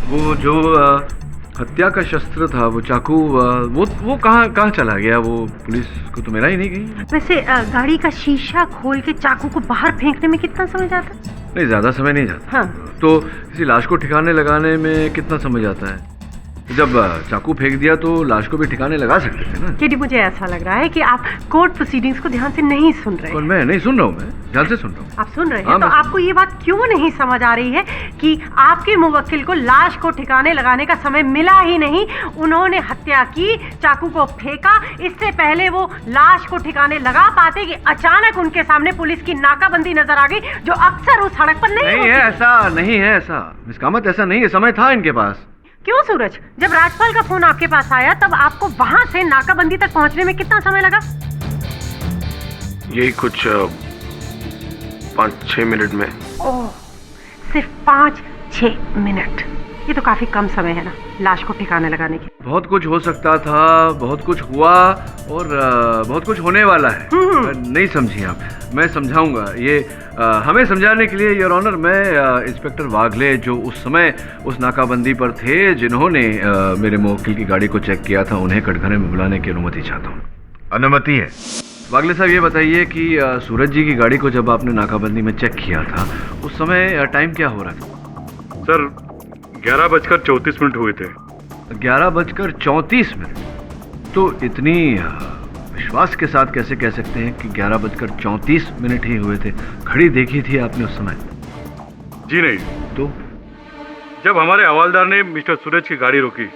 वो जो हत्या का शस्त्र था, वो चाकू, वो कहाँ चला गया? वो पुलिस को तो मिला ही नहीं गई। वैसे गाड़ी का शीशा खोल के चाकू को बाहर फेंकने में कितना समय जाता? नहीं, ज्यादा समय नहीं जाता। हाँ। तो किसी लाश को ठिकाने लगाने में कितना समय जाता है? जब चाकू फेंक दिया तो लाश को भी ठिकाने लगा सकते थे ना। केडी, मुझे ऐसा लग रहा है कि आप कोर्ट प्रोसीडिंग्स को ध्यान से नहीं सुन रहे। और मैं नहीं सुन रहा हूँ, मैं ध्यान से सुन रहा हूँ। आप सुन रहे हैं तो आपको ये बात क्यों नहीं समझ आ रही है कि आपके मुवक्किल को लाश को ठिकाने लगाने का समय मिला ही नहीं। उन्होंने हत्या की, चाकू को फेंका, इससे पहले वो लाश को ठिकाने लगा पाते कि अचानक उनके सामने पुलिस की नाकाबंदी नजर आ गई, जो अक्सर उस सड़क पर नहीं है। ऐसा नहीं है, ऐसा मिस कामत, ऐसा नहीं है। समय था इनके पास। क्यों सूरज? जब राजपाल का फोन आपके पास आया तब आपको वहां से नाकाबंदी तक पहुंचने में कितना समय लगा? यही कुछ 5-6 मिनट में। ओह, सिर्फ 5-6 मिनट? ये तो काफी कम समय है ना लाश को ठिकाने लगाने के। बहुत कुछ हो सकता था, बहुत कुछ हुआ, और बहुत कुछ होने वाला है। नहीं समझी आप, मैं समझाऊंगा। ये हमें समझाने के लिए योर ऑनर, मैं इंस्पेक्टर वागले जो उस समय उस नाकाबंदी पर थे, जिन्होंने मेरे मुवक्किल की गाड़ी को चेक किया था, उन्हें कटघरे में बुलाने की अनुमति चाहता हूँ। अनुमति है? वागले साहब, ये बताइए कि सूरज जी की गाड़ी को जब आपने नाकाबंदी में चेक किया था, उस समय टाइम क्या हो रहा था? सर 11:34 हुए थे। 11:34? तो इतनी विश्वास के साथ कैसे कह सकते हैं कि 11:34 ही हुए थे? घड़ी देखी थी आपने उस समय? जी नहीं। तो जब हमारे हवालदार ने मिस्टर सूरज की गाड़ी रोकी,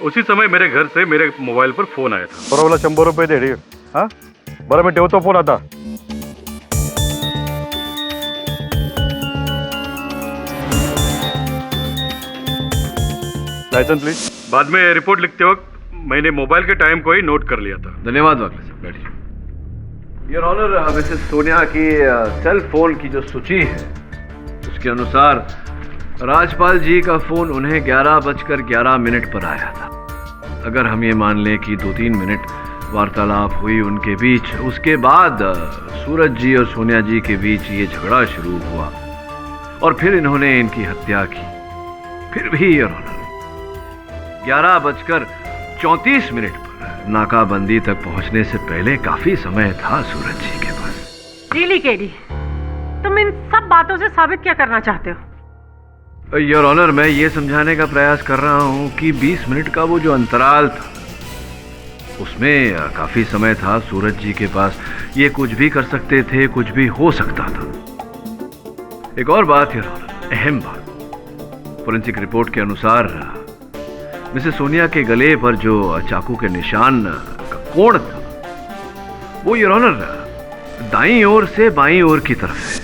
उसी समय मेरे घर से मेरे मोबाइल पर फोन आया था। बरोबर 100 रुपये दे रही। हाँ, बरं मी ठेवतो फोन आता। Licence please. बाद में रिपोर्ट लिखते वक्त मैंने मोबाइल के टाइम को ही नोट कर लिया था। धन्यवाद वागले साहब, बैठिए। योर ऑनर, मिसेस सोनिया की सेल फोन की जो सूची है उसके अनुसार राजपाल जी का फोन उन्हें 11:11 पर आया था। अगर हम ये मान लें कि 2-3 मिनट वार्तालाप हुई उनके बीच, उसके बाद सूरज जी और सोनिया जी के बीच ये झगड़ा शुरू हुआ और फिर इन्होंने इनकी हत्या की। फिर भी योर ऑनर 11:34 पर नाकाबंदी तक पहुंचने से पहले काफी समय था सूरज जी के पास। रियली केडी, तुम इन सब बातों से साबित क्या करना चाहते हो? योर ऑनर, मैं ये समझाने का प्रयास कर रहा हूं कि 20 मिनट का वो जो अंतराल था उसमें काफी समय था सूरज जी के पास। ये कुछ भी कर सकते थे, कुछ भी हो सकता था। एक और बात योर ऑनर, अहम बात, फोरेंसिक रिपोर्ट के अनुसार मिसेस सोनिया के गले पर जो चाकू के निशान का कोण था वो योर ऑनर दाईं ओर से बाईं ओर की तरफ है।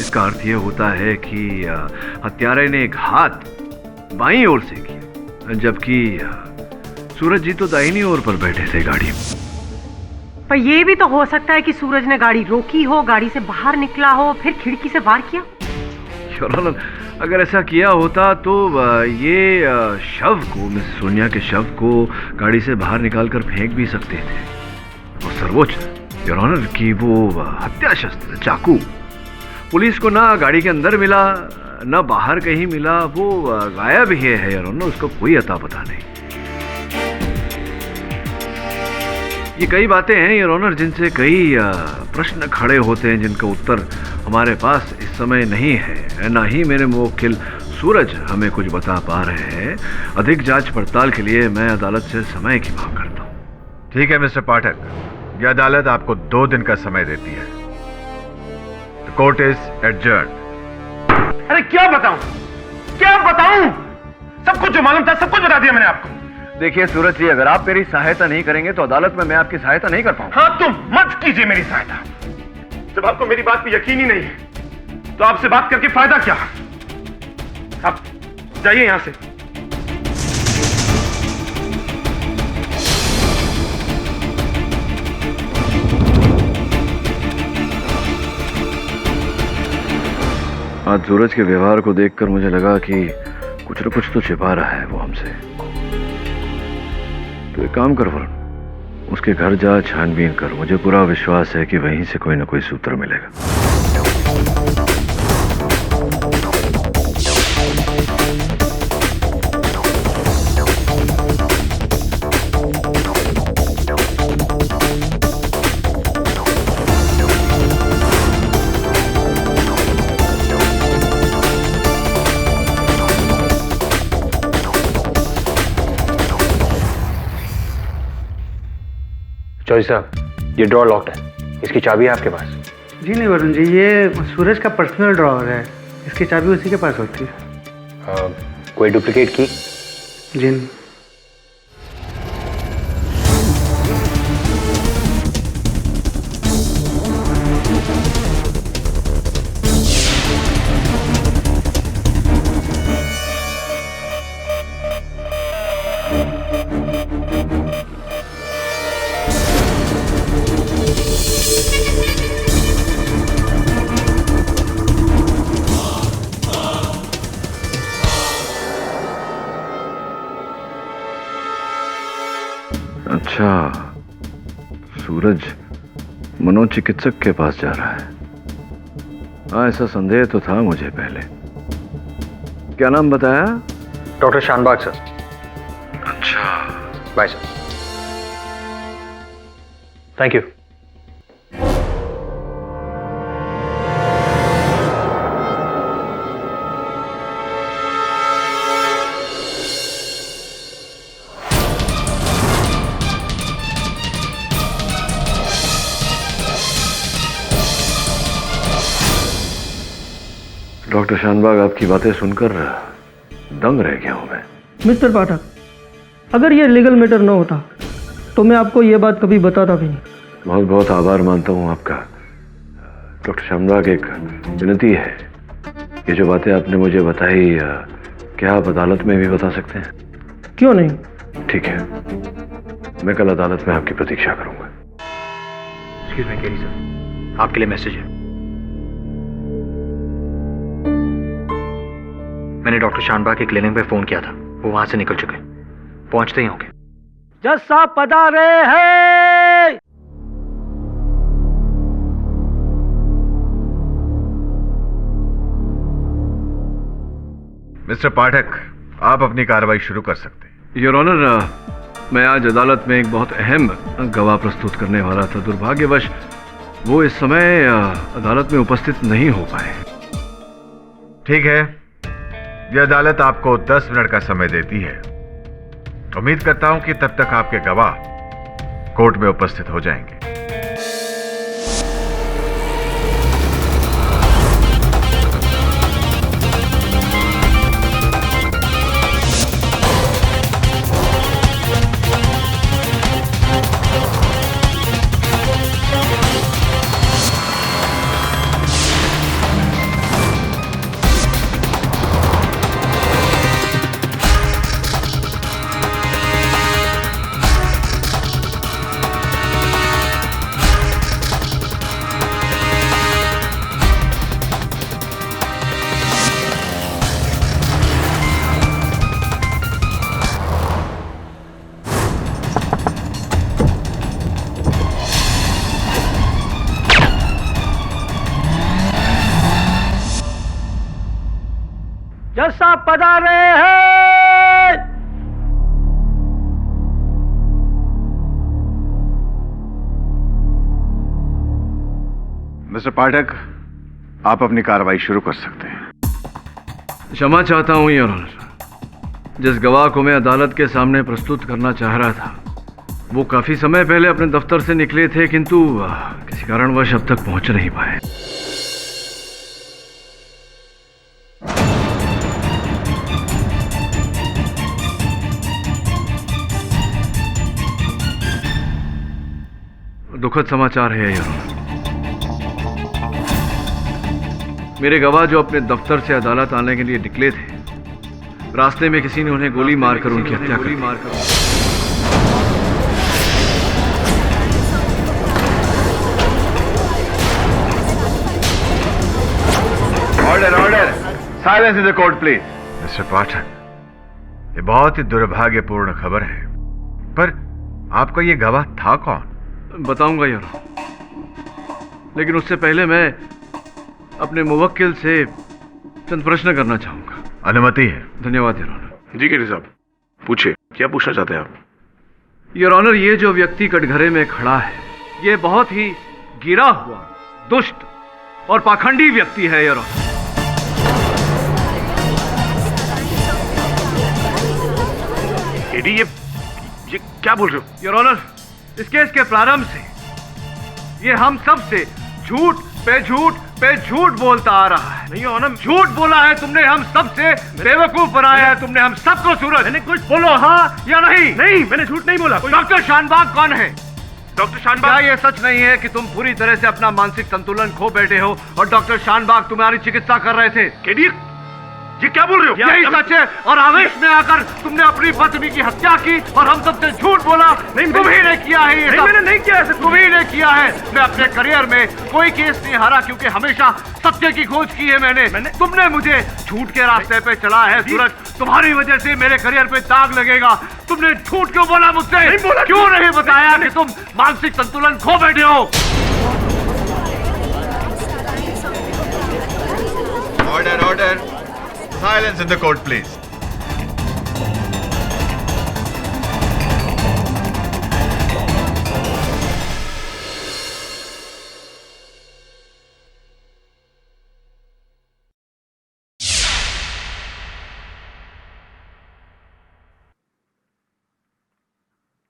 इसका अर्थ यह होता है कि हत्यारे ने घात बाईं ओर से किया, जबकि सूरज जी तो दाहिनी ओर पर बैठे थे गाड़ी में। पर यह भी तो हो सकता है कि सूरज ने गाड़ी रोकी हो, गाड़ी से बाहर निकला हो, फिर खिड़की से वार किया। योर ऑनर, अगर ऐसा किया होता तो ये शव को, मिस सोनिया के शव को गाड़ी से बाहर निकालकर फेंक भी सकते थे। और सर्वोच्च योर ऑनर कि वो हत्या शस्त्र चाकू पुलिस को ना गाड़ी के अंदर मिला ना बाहर कहीं मिला, वो गायब ही है योर ऑनर, उसको कोई अता पता नहीं। ये कई बातें हैं योर ऑनर जिनसे कई प्रश्न खड़े होते हैं जिनका उत्तर हमारे पास इस समय नहीं है, ना ही मेरे मुवक्किल सूरज हमें कुछ बता पा रहे हैं। अधिक जांच पड़ताल के लिए मैं अदालत से समय की मांग करता हूँ। ठीक है मिस्टर पाठक, यह अदालत आपको 2 दिन का समय देती है। The court is adjourned. अरे क्या बताऊं, क्या बताऊं? सब कुछ जो मालूम था सब कुछ बता दिया मैंने आपको। देखिए सूरज जी, अगर आप मेरी सहायता नहीं करेंगे तो अदालत में मैं आपकी सहायता नहीं कर पाऊंगा। हाँ, तुम मत कीजिए मेरी सहायता। जब आपको मेरी बात पे यकीन ही नहीं है तो आपसे बात करके फायदा क्या? आप जाइए यहां से। आज सूरज के व्यवहार को देखकर मुझे लगा कि कुछ न कुछ तो छिपा रहा है वो हमसे। तो एक काम कर वरुण, उसके घर जा छानबीन कर। मुझे पूरा विश्वास है कि वहीं से कोई ना कोई सूत्र मिलेगा। चौधरी साहब, ये ड्रॉर लॉक्ड है, इसकी चाबी है आपके पास? जी नहीं वरुण जी, ये सूरज का पर्सनल ड्रॉवर है, इसकी चाबी उसी के पास होती है। कोई डुप्लीकेट की? जी नहीं। अच्छा, सूरज मनोचिकित्सक के पास जा रहा है। हाँ, ऐसा संदेह तो था मुझे पहले। क्या नाम बताया? Doctor Shanbag sir. अच्छा, bye sir. Thank you. Doctor Shanbag, आपकी बातें सुनकर दंग रह गया हूं मैं। मिस्टर पाठक, अगर ये लीगल मैटर न होता तो मैं आपको ये बात कभी बताता भी नहीं। बहुत बहुत आभार मानता हूं आपका डॉक्टर शानबाग। एक विनती है, ये जो बातें आपने मुझे बताई, क्या आप अदालत में भी बता सकते हैं? क्यों नहीं? ठीक है, मैं कल अदालत में आपकी प्रतीक्षा करूंगा। एक्सक्यूज मी केडी सर, आपके लिए मैसेज है। मैंने डॉक्टर शानबाग के क्लिनिक पे फ़ोन किया था, वो वहाँ से निकल चुके, पहुँचते ही होंगे। जज साहब पधारे हैं। मिस्टर पाठक, आप अपनी कार्रवाई शुरू कर सकते हैं। योर ऑनर, मैं आज अदालत में एक बहुत अहम गवाह प्रस्तुत करने वाला था। दुर्भाग्यवश वो इस समय अदालत में उपस्थित नहीं हो पाए। ठीक है, यह अदालत आपको 10 मिनट का समय देती है। उम्मीद करता हूं कि तब तक आपके गवाह कोर्ट में उपस्थित हो जाएंगे। जज साहब पधारे हैं। मिस्टर पाठक, आप अपनी कार्रवाई शुरू कर सकते हैं। क्षमा चाहता हूं योर ऑनर। जिस गवाह को मैं अदालत के सामने प्रस्तुत करना चाह रहा था, वो काफी समय पहले अपने दफ्तर से निकले थे, किंतु किसी कारणवश अब तक पहुंच नहीं पाए। दुखद समाचार है योर ऑनर। मेरे गवाह जो अपने दफ्तर से अदालत आने के लिए निकले थे, रास्ते में किसी ने उन्हें गोली मारकर उनकी हत्या कर दी। Order order, silence in the court please. Mister Pathak, ये बहुत ही दुर्भाग्यपूर्ण खबर है, पर आपका ये गवाह था कौन? बताऊंगा योर ऑनर, लेकिन उससे पहले मैं अपने मुवक्किल से चंद प्रश्न करना चाहूंगा। अनुमति है। धन्यवाद योर ऑनर। जी केडी साहब, पूछिए, क्या पूछना चाहते हैं आप? योर ऑनर, ये जो व्यक्ति कटघरे में खड़ा है, ये बहुत ही गिरा हुआ, दुष्ट और पाखंडी व्यक्ति है योर ऑनर। केडी, ये क्या बोल रहे हो? योर ऑनर, इस केस के प्रारंभ से ये हम सब से झूठ पे झूठ बोलता आ रहा है। नहीं ऑनर, झूठ बोला है तुमने, हम सब से बेवकूफ बनाया है तुमने हम सबको। सूरज, मैंने कुछ बोलो हाँ या नहीं? नहीं, मैंने झूठ नहीं बोला। डॉक्टर शानबाग कौन है? डॉक्टर शानबाग? क्या ये सच नहीं है कि तुम पूरी तरह से अपना मानसिक संतुलन खो बैठे हो और डॉक्टर शानबाग तुम्हारी चिकित्सा कर रहे थे? केडी, ये क्या बोल रहे हो? यही सच है, और आवेश में आकर तुमने अपनी पत्नी की हत्या की और हम सबसे झूठ बोला। नहीं, तुम ही ने किया है ये सब। मैंने नहीं किया ऐसे। तुम ही ने किया है। मैं अपने करियर में कोई केस नहीं हारा, क्योंकि हमेशा सत्य की खोज की है मैंने। तुमने मुझे झूठ के रास्ते पे चला है सूरज। तुम्हारी वजह से मेरे करियर पे दाग लगेगा। तुमने झूठ क्यों बोला मुझसे? नहीं बोला। क्यों नहीं बताया कि तुम मानसिक संतुलन खो बैठे हो? Order order, silence in the court please.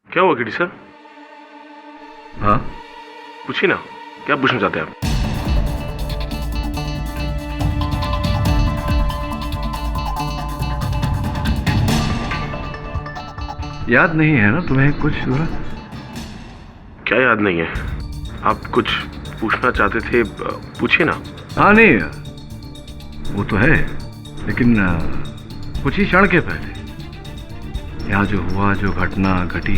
क्या हुआ केडी सर? हाँ, पूछिए ना, क्या पूछना चाहते हैं आप? याद नहीं है ना तुम्हें कुछ? क्या याद नहीं है? आप कुछ पूछना चाहते थे, पूछिए ना। हाँ नहीं, वो तो है, लेकिन कुछ ही क्षण के पहले यहाँ जो हुआ, जो घटना घटी,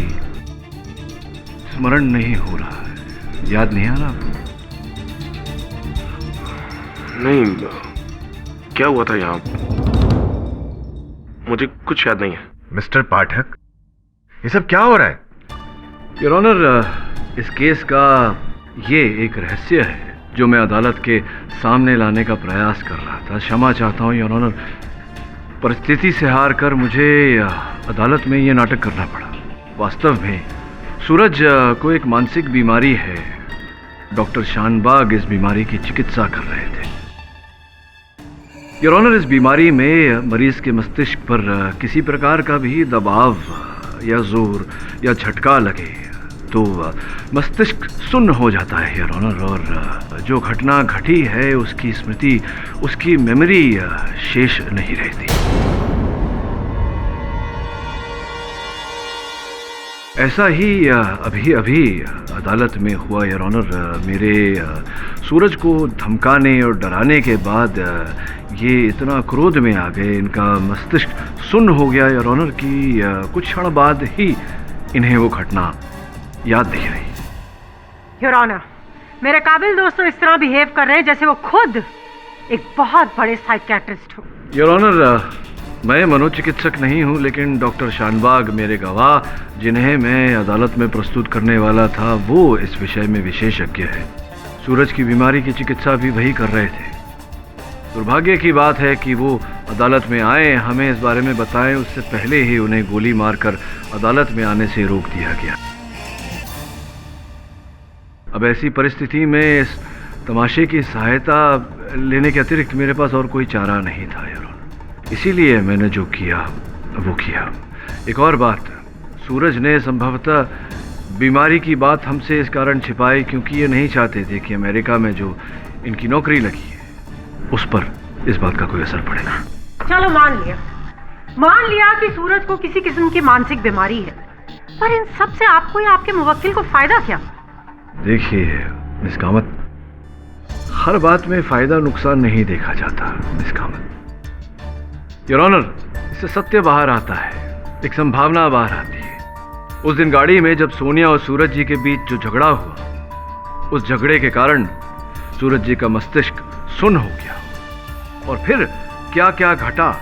स्मरण नहीं हो रहा है। याद नहीं आ रहा आपको? नहीं, क्या हुआ था यहाँ? मुझे कुछ याद नहीं है। मिस्टर पाठक, ये सब क्या हो रहा है? योर ऑनर, इस केस का ये एक रहस्य है जो मैं अदालत के सामने लाने का प्रयास कर रहा था। क्षमा चाहता हूँ योर ऑनर, परिस्थिति से हार कर मुझे अदालत में ये नाटक करना पड़ा। वास्तव में सूरज को एक मानसिक बीमारी है। डॉक्टर शानबाग इस बीमारी की चिकित्सा कर रहे थे। योर ऑनर, इस बीमारी में मरीज के मस्तिष्क पर किसी प्रकार का भी दबाव या जोर या झटका लगे तो मस्तिष्क सुन्न हो जाता है योर ऑनर, और जो घटना घटी है उसकी स्मृति, उसकी मेमोरी शेष नहीं रहती। ऐसा ही अभी अभी अदालत में हुआ योर ऑनर। मेरे सूरज को धमकाने और डराने के बाद ये इतना क्रोध में आ गए, इनका मस्तिष्क सुन्न हो गया योर ऑनर कि कुछ क्षण बाद ही इन्हें वो घटना याद नहीं रही। योर ऑनर, मेरे काबिल दोस्तों इस तरह बिहेव कर रहे हैं जैसे वो खुद एक बहुत बड़े साइकियाट्रिस्ट हो। योर ऑनर, मैं मनोचिकित्सक नहीं हूं, लेकिन डॉक्टर शानबाग मेरे गवाह जिन्हें मैं अदालत में प्रस्तुत करने वाला था वो इस विषय में विशेषज्ञ है। सूरज की बीमारी की चिकित्सा भी वही कर रहे थे। दुर्भाग्य की बात है कि वो अदालत में आए, हमें इस बारे में बताएं उससे पहले ही उन्हें गोली मारकर अदालत में आने से रोक दिया गया। अब ऐसी परिस्थिति में इस तमाशे की सहायता लेने के अतिरिक्त मेरे पास और कोई चारा नहीं था यार, इसीलिए मैंने जो किया वो किया। एक और बात, सूरज ने संभवतः बीमारी की बात हमसे इस कारण छिपाई क्योंकि ये नहीं चाहते थे कि अमेरिका में जो इनकी नौकरी लगी है उस पर इस बात का कोई असर पड़ेगा। चलो मान लिया कि सूरज को किसी किस्म की मानसिक बीमारी है, पर इन सब से आपको या आपके मुवक्किल को फायदा क्या? देखिए मिस कामत, हर बात में फायदा नुकसान नहीं देखा जाता मिस कामत। योर ऑनर, इससे सत्य बाहर आता है, एक संभावना बाहर आती है। उस दिन गाड़ी में जब सोनिया और सूरज जी के बीच जो झगड़ा हुआ, उस झगड़े के कारण सूरज जी का मस्तिष्क सुन्न हो गया और फिर क्या क्या घटा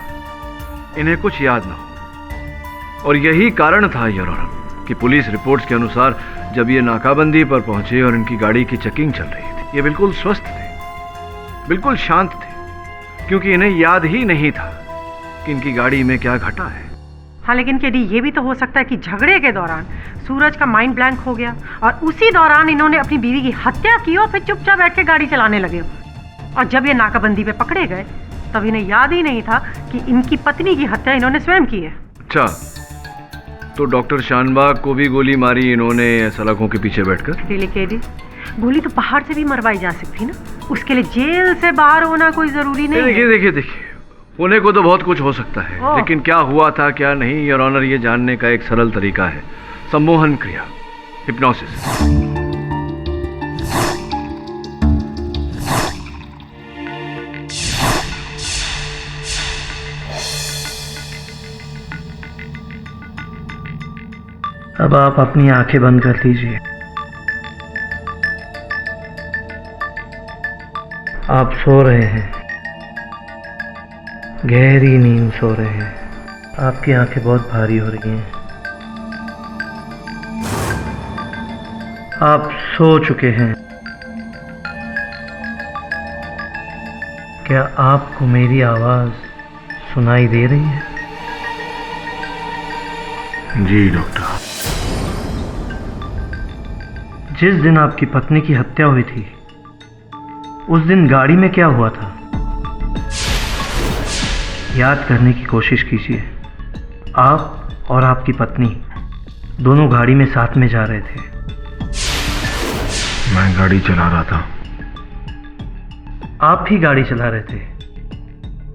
इन्हें कुछ याद ना हो। और यही कारण था योर ऑनर कि पुलिस रिपोर्ट्स के अनुसार जब ये नाकाबंदी पर पहुंचे और इनकी गाड़ी की चेकिंग चल रही थी, ये बिल्कुल स्वस्थ थे, बिल्कुल शांत थे, क्योंकि इन्हें याद ही नहीं था कि इनकी गाड़ी में क्या घटा है। हाँ, लेकिन केडी, ये भी तो हो सकता है कि झगड़े के दौरान सूरज का माइंड ब्लैंक हो गया और उसी दौरान इन्होंने अपनी बीवी की हत्या की और फिर चुपचाप बैठ के गाड़ी चलाने लगे। और जब ये नाकाबंदी पे पकड़े गए तब इन्हें याद ही नहीं था कि इनकी पत्नी की हत्या इन्होंने स्वयं की है। अच्छा, तो डॉक्टर शानबाग को भी गोली मारी इन्होंने सलाखों के पीछे बैठकर? रियली केडी, गोली तो बाहर से भी मरवाई जा सकती ना, उसके लिए जेल से बाहर होना कोई जरूरी नहीं। देखिए, होने को तो बहुत कुछ हो सकता है, लेकिन क्या हुआ था क्या नहीं योर ऑनर, ये जानने का एक सरल तरीका है, सम्मोहन क्रिया, हिप्नोसिस। अब आप अपनी आंखें बंद कर लीजिए। आप सो रहे हैं, गहरी नींद सो रहे हैं। आपकी आंखें बहुत भारी हो रही हैं। आप सो चुके हैं। क्या आपको मेरी आवाज सुनाई दे रही है? जी डॉक्टर। जिस दिन आपकी पत्नी की हत्या हुई थी उस दिन गाड़ी में क्या हुआ था? याद करने की कोशिश कीजिए। आप और आपकी पत्नी दोनों गाड़ी में साथ में जा रहे थे। मैं गाड़ी चला रहा था। आप ही गाड़ी चला रहे थे,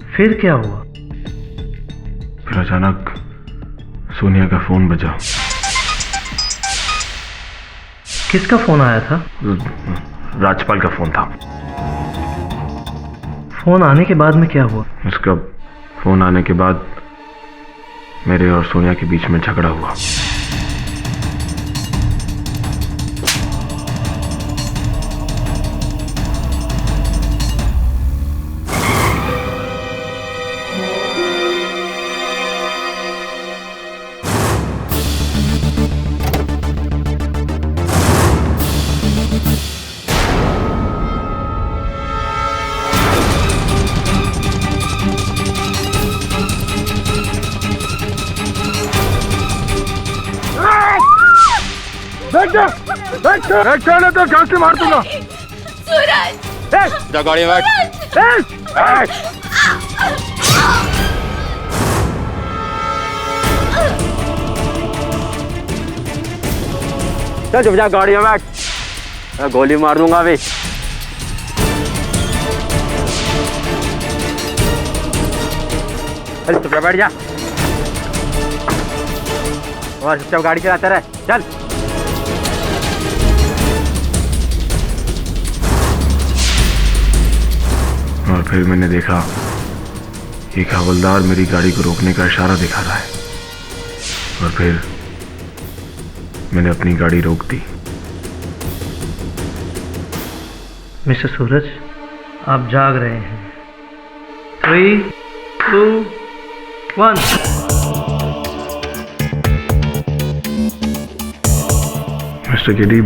फिर क्या हुआ? फिर अचानक सोनिया का फोन बजा। किसका फोन आया था? राजपाल का फोन था। फोन आने के बाद में क्या हुआ? उसका फोन आने के बाद मेरे और सोनिया के बीच में झगड़ा हुआ। बैठ जा नहीं तो जान से मार दूंगा। सूरज जा गाड़ी में बैठ। चल चुप जा गाड़ी में बैठ, मैं गोली मार दूंगा अभी। चल चुप बैठ जा और चुपचाप गाड़ी चलाते रहे। चल और फिर मैंने देखा एक हवलदार मेरी गाड़ी को रोकने का इशारा दिखा रहा है और फिर मैंने अपनी गाड़ी रोक दी। मिस्टर सूरज, आप जाग रहे हैं। 3, 2, 1। मिस्टर केडी,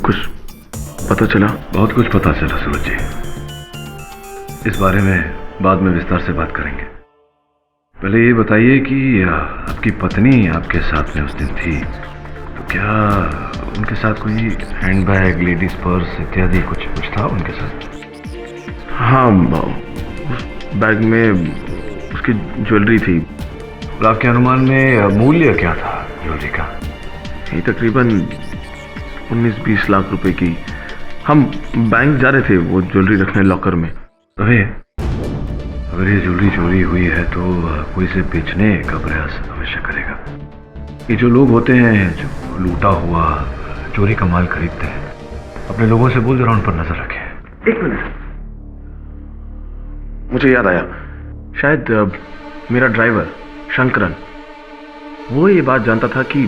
कुछ पता चला? बहुत कुछ पता चला सूरज जी, इस बारे में बाद में विस्तार से बात करेंगे। पहले ये बताइए कि आपकी पत्नी आपके साथ में उस दिन थी, तो क्या उनके साथ कोई हैंडबैग, लेडीज पर्स इत्यादि कुछ था उनके साथ? हाँ, उस बैग में उसकी ज्वेलरी थी। और आपके अनुमान में मूल्य क्या था ज्वेलरी का? ये तकरीबन 19-20 लाख रुपए की। हम बैंक जा रहे थे वो ज्वेलरी रखने लॉकर में। अगर ये ज्वेलरी चोरी हुई है तो कोई इसे बेचने का प्रयास अवश्य करेगा। ये जो लोग होते हैं जो लूटा हुआ चोरी का माल खरीदते हैं, अपने लोगों से बोल जरा उन पर नजर रखें। 1 मिनट, मुझे याद आया, शायद मेरा ड्राइवर शंकरन वो ये बात जानता था कि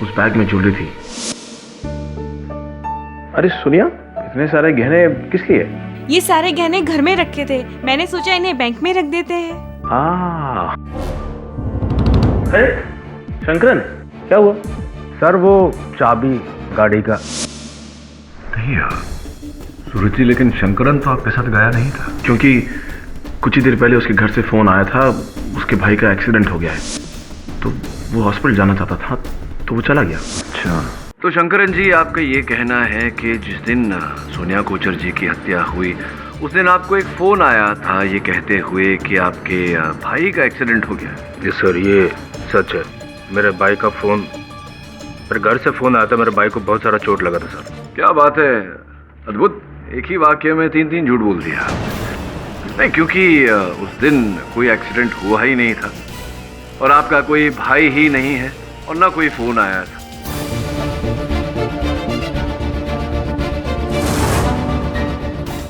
उस बैग में ज्वेलरी थी। अरे सुनिया, इतने सारे गहने किस लिए? ये सारे गहने घर में रखे थे, मैंने सोचा इन्हें बैंक में रख देते हैं। अरे शंकरन, क्या हुआ? सर वो चाबी गाड़ी का। नहीं सूरज जी, लेकिन शंकरन तो आपके साथ गया नहीं था। क्योंकि कुछ ही देर पहले उसके घर से फोन आया था, उसके भाई का एक्सीडेंट हो गया है, तो वो हॉस्पिटल जाना चाहता था, तो वो चला गया। अच्छा, तो शंकरन जी, आपका ये कहना है कि जिस दिन सोनिया कोचर जी की हत्या हुई उस दिन आपको एक फोन आया था ये कहते हुए कि आपके भाई का एक्सीडेंट हो गया? जी सर, ये सच है। मेरे भाई का फोन, मेरे घर से फोन आया था, मेरे भाई को बहुत सारा चोट लगा था सर। क्या बात है, अद्भुत। एक ही वाक्य में 3 झूठ बोल दिया। नहीं, क्योंकि उस दिन कोई एक्सीडेंट हुआ ही नहीं था और आपका कोई भाई ही नहीं है और ना कोई फोन आया था।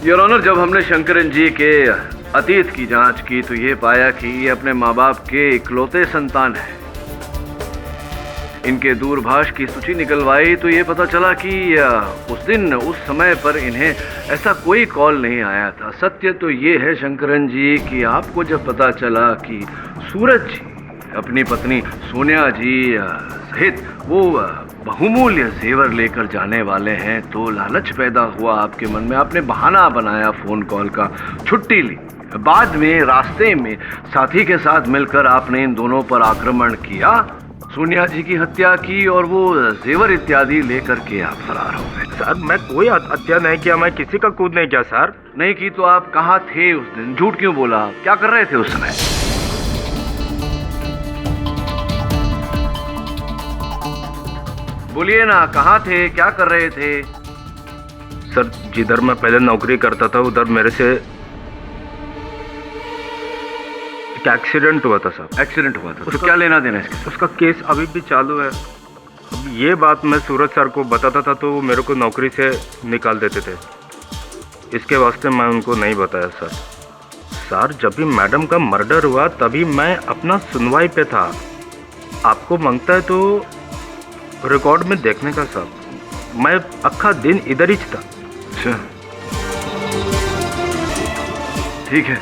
योर ऑनर, जब हमने शंकरन जी के अतीत की जांच की तो ये पाया कि ये अपने माँ बाप के इकलौते संतान हैं। इनके दूरभाष की सूची निकलवाई तो ये पता चला कि उस दिन उस समय पर इन्हें ऐसा कोई कॉल नहीं आया था। सत्य तो ये है शंकरन जी कि आपको जब पता चला कि सूरज जी अपनी पत्नी सोनिया जी सहित वो बहुमूल्य जेवर लेकर जाने वाले हैं तो लालच पैदा हुआ आपके मन में। आपने बहाना बनाया फोन कॉल का, छुट्टी ली। बाद में रास्ते में साथी के साथ मिलकर आपने इन दोनों पर आक्रमण किया, सोनिया जी की हत्या की और वो जेवर इत्यादि लेकर के आप फरार हो गए। सर, मैं कोई हत्या नहीं किया, मैं किसी का कूद नहीं किया सर। नहीं की तो आप कहाँ थे उस दिन? झूठ क्यों बोला? क्या कर रहे थे उस समय? बोलिए ना, कहाँ थे, क्या कर रहे थे? सर, जिधर मैं पहले नौकरी करता था उधर मेरे से एक एक्सीडेंट हुआ था सर। एक्सीडेंट हुआ था तो क्या लेना देना इसके? उसका केस अभी भी चालू है। अब ये बात मैं सूरज सर को बताता था तो वो मेरे को नौकरी से निकाल देते थे, इसके वास्ते मैं उनको नहीं बताया सर। सर, जब भी मैडम का मर्डर हुआ तभी मैं अपना सुनवाई पे था। आपको मांगता है तो रिकॉर्ड में देखने का सर, मैं अक्खा दिन इधर ही था। अच्छा, ठीक है,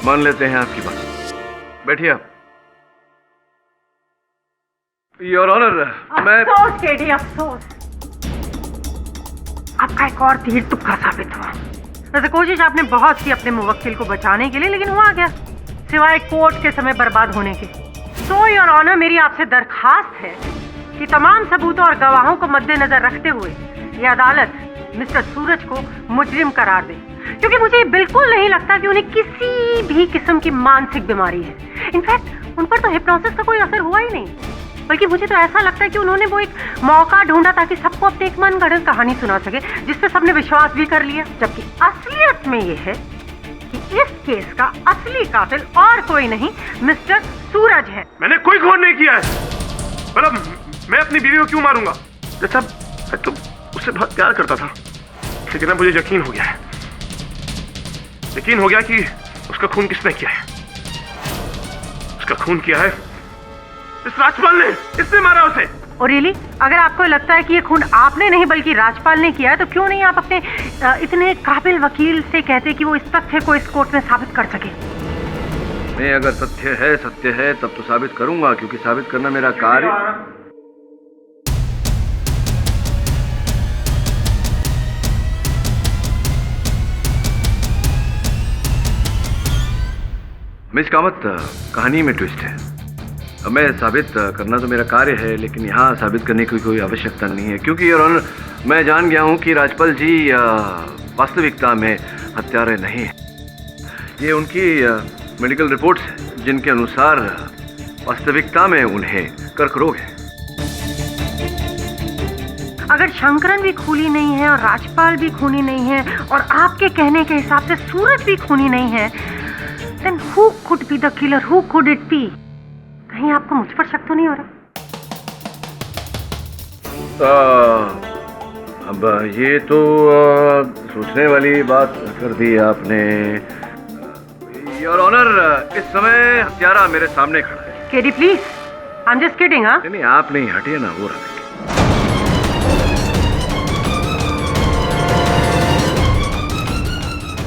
मान लेते हैं आपकी बात। बैठिए आप। योर ऑनर, मैं अफसोस केडी, अफसोस। आपका एक और तीर तुक्का साबित हुआ। वैसे कोशिश आपने बहुत की अपने मुवक्किल को बचाने के लिए, लेकिन हुआ क्या सिवाय कोर्ट के समय बर्बाद होने के। तो योर ऑनर, मेरी आपसे दरखास्त है कि तमाम सबूतों और गवाहों को मद्देनजर रखते हुए ये अदालत मिस्टर सूरज को मुजरिम करार दे, क्योंकि मुझे बिल्कुल नहीं लगता कि उन्हें किसी भी किस्म की मानसिक बीमारी है। इनफैक्ट उन पर तो हिप्नोसिस का कोई असर हुआ ही नहीं, बल्कि मुझे तो ऐसा लगता है कि उन्होंने वो एक मौका ढूंढा ताकि सबको अपनी एक मनगढ़ंत कहानी सुना सके, जिससे सबने विश्वास भी कर लिया। जबकि असलियत में ये है कि इस केस का असली कातिल और कोई नहीं मिस्टर सूरज है। मैंने कोई खून नहीं किया है। मतलब मैं अपनी बीवी को क्यों मारूंगा? जैसा मैं तो उससे बहुत प्यार करता था, लेकिन अब मुझे यकीन हो गया है, यकीन हो गया कि उसका खून किसने किया है। उसका खून किया है इस राजपाल ने, इसने मारा उसे। और रियली अगर आपको लगता है कि ये खून आपने नहीं बल्कि राजपाल ने किया है, तो क्यों नहीं आप अपने इतने काबिल वकील से कहते कि वो इस तथ्य को इस कोर्ट में साबित कर सके? मैं अगर सत्य है तब तो साबित करूंगा, क्योंकि साबित करना मेरा कार्य। मिस कामत, कहानी में ट्विस्ट है। मैं साबित करना तो मेरा कार्य है, लेकिन यहाँ साबित करने की कोई आवश्यकता नहीं है, क्योंकि योर ऑनर मैं जान गया हूँ कि राजपाल जी वास्तविकता में हत्यारे नहीं है। ये उनकी मेडिकल रिपोर्ट्स हैं, जिनके अनुसार वास्तविकता में उन्हें कर्क रोग है। अगर शंकरन भी खूनी नहीं है और राजपाल भी खूनी नहीं है और आपके कहने के हिसाब से सूरज भी खूनी नहीं है, then who could be the killer? Who could it be? कहीं आपको मुझ पर शक तो नहीं हो रहा? अब ये तो सोचने वाली बात कर दी आपने। योर ऑनर, इस समय हत्यारा मेरे सामने खड़ा है। KD please, I am just kidding. हाँ नहीं, आप नहीं, हटिए ना, वो रखेंगे।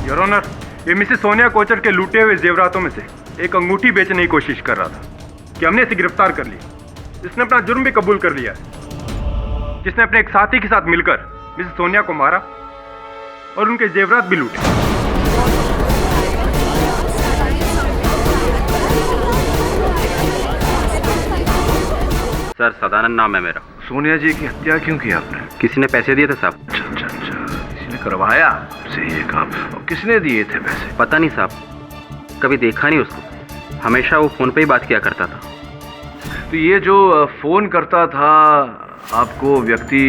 योर ऑनर, ये मिसेस सोनिया कोचर के लूटे हुए जेवरातों में से एक अंगूठी बेचने की कोशिश कर रहा था कि हमने इसे गिरफ्तार कर लिया। इसने अपना जुर्म भी कबूल कर लिया है, जिसने अपने एक साथी के साथ मिलकर मिसेस सोनिया को मारा और उनके जेवरात भी लूटे। सर सदानंद नाम है मेरा। सोनिया जी की हत्या क्यों की आपने? किसी ने पैसे दिए थे साहब। अच्छा, किसी ने करवाया सही है काम। और किसने दिए थे पैसे? पता नहीं साहब, कभी देखा नहीं उसको, हमेशा वो फोन पे ही बात किया करता था। तो ये जो फोन करता था आपको व्यक्ति,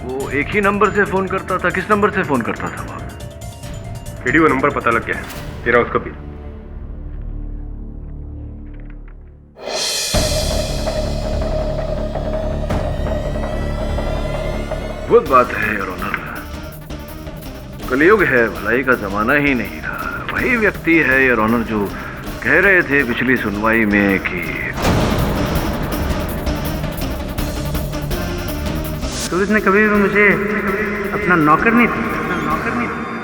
वो एक ही नंबर से फोन करता था? किस नंबर से फोन करता था वो? केडी, वो नंबर पता लग गया है तेरा, उसका भी। बहुत बात है योर ऑनर, कलयुग है, भलाई का जमाना ही नहीं रहा। वही व्यक्ति है योर ऑनर जो कह रहे थे पिछली सुनवाई में कि सूरज ने कभी भी मुझे अपना नौकर नहीं दी,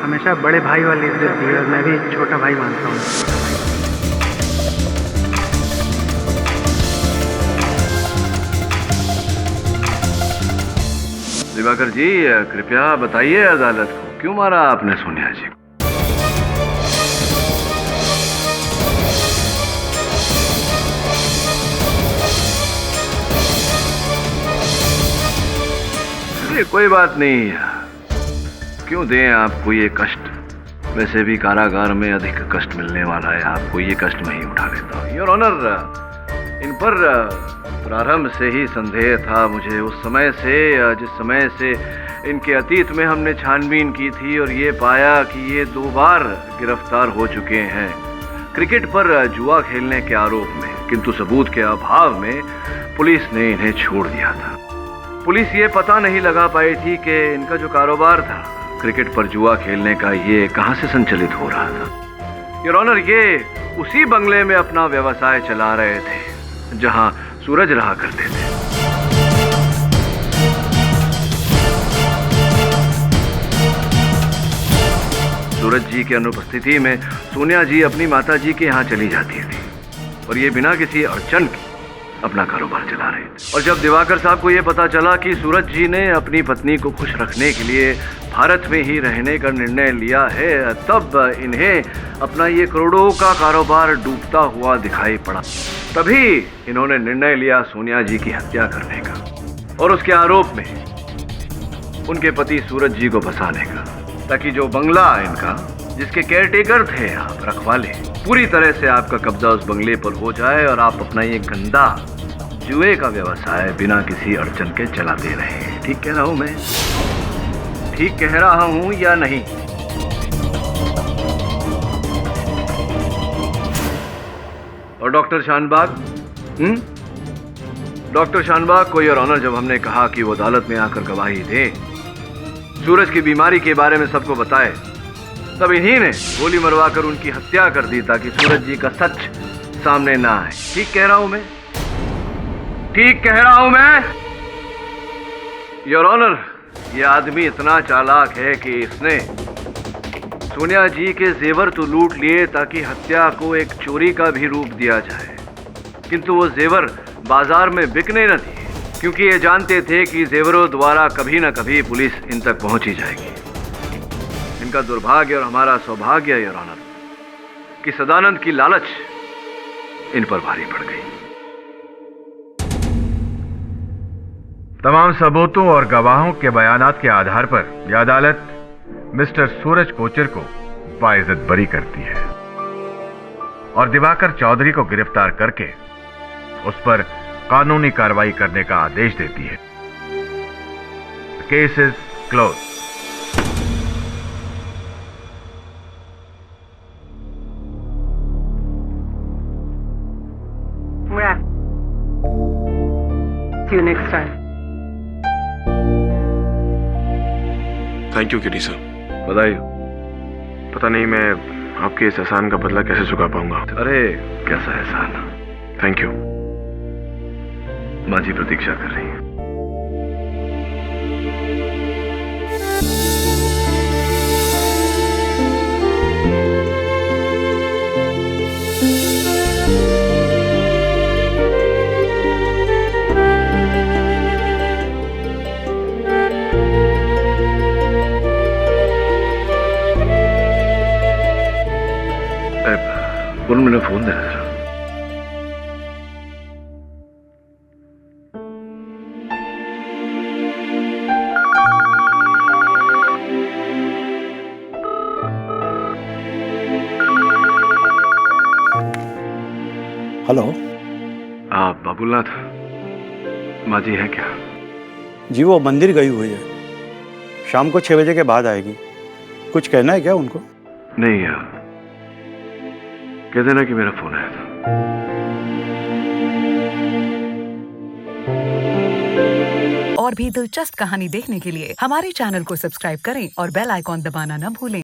हमेशा बड़े भाई वाली इज्जत दी, और मैं भी छोटा भाई मानता हूँ। दिवाकर जी, कृपया बताइए अदालत को, क्यों मारा आपने सोनिया जी को? कोई बात नहीं, क्यों दें आपको ये कष्ट? वैसे भी कारागार में अधिक कष्ट मिलने वाला है, आपको ये कष्ट मैं ही उठा लेता हूँ। योर ऑनर, इन पर प्रारंभ से ही संदेह था मुझे, उस समय से जिस समय से इनके अतीत में हमने छानबीन की थी और ये पाया कि ये 2 बार गिरफ्तार हो चुके हैं क्रिकेट पर जुआ खेलने के आरोप में, किंतु सबूत के अभाव में पुलिस ने इन्हें छोड़ दिया था। पुलिस ये पता नहीं लगा पाई थी कि इनका जो कारोबार था क्रिकेट पर जुआ खेलने का, ये कहां से संचालित हो रहा था। योर ऑनर, ये उसी बंगले में अपना व्यवसाय चला रहे थे जहां सूरज रहा करते थे। सूरज जी की अनुपस्थिति में सोनिया जी अपनी माता जी के यहाँ चली जाती थी और ये बिना किसी अड़चन के अपना कारोबार चला रहे थे। और जब दिवाकर साहब को यह पता चला कि सूरज जी ने अपनी पत्नी को खुश रखने के लिए भारत में ही रहने का निर्णय लिया है, तब इन्हें अपना ये करोड़ों का कारोबार डूबता हुआ दिखाई पड़ा। तभी इन्होंने निर्णय लिया सोनिया जी की हत्या करने का। और उसके आरोप में उनके पति सूरज जी को फंसाने का, ताकि जो बंगला इनका, जिसके केयरटेकर थे आप, रखवाले, पूरी तरह से आपका कब्जा उस बंगले पर हो जाए और आप अपना ये गंदा जुए का व्यवसाय बिना किसी अड़चन के चलाते रहे। ठीक कह रहा हूं मैं? ठीक कह रहा हूं या नहीं? और डॉक्टर शानबाग, डॉक्टर शानबाग को योर ऑनर, जब हमने कहा कि वो अदालत में आकर गवाही दे, सूरज की बीमारी के बारे में सबको बताए, तब इन्हीं ने गोली मरवाकर उनकी हत्या कर दी ताकि सूरज जी का सच सामने ना आए। ठीक कह रहा हूं मैं? ठीक कह रहा हूं मैं? योर ऑनर, ये आदमी इतना चालाक है कि इसने सोनिया जी के जेवर तो लूट लिए ताकि हत्या को एक चोरी का भी रूप दिया जाए, किंतु वो जेवर बाजार में बिकने न दिए, क्योंकि ये जानते थे कि जेवरों द्वारा कभी न कभी पुलिस इन तक पहुंच ही जाएगी। इनका दुर्भाग्य और हमारा सौभाग्य योर ऑनर कि सदानंद की लालच इन पर भारी पड़ गई। तमाम सबूतों और गवाहों के बयानात के आधार पर यह अदालत मिस्टर सूरज कोचर को बाइज्जत बरी करती है और दिवाकर चौधरी को गिरफ्तार करके उस पर कानूनी कार्रवाई करने का आदेश देती है। Case is close. See you next time. Thank you किडी सर। बधाई। पता नहीं मैं आपके इस एहसान का बदला कैसे चुका पाऊंगा। अरे कैसा एहसान? Thank you. माँ जी प्रतीक्षा कर रही है। पूर्ण, मैंने फोन दे रहा। हेलो, आप बाबूलाल माँ जी हैं क्या? जी वो मंदिर गई हुई है, शाम को 6 बजे के बाद आएगी। कुछ कहना है क्या उनको? नहीं यार, कह देना कि मेरा फोन आया था। और भी दिलचस्प कहानी देखने के लिए हमारे चैनल को सब्सक्राइब करें और बेल आइकॉन दबाना न भूलें।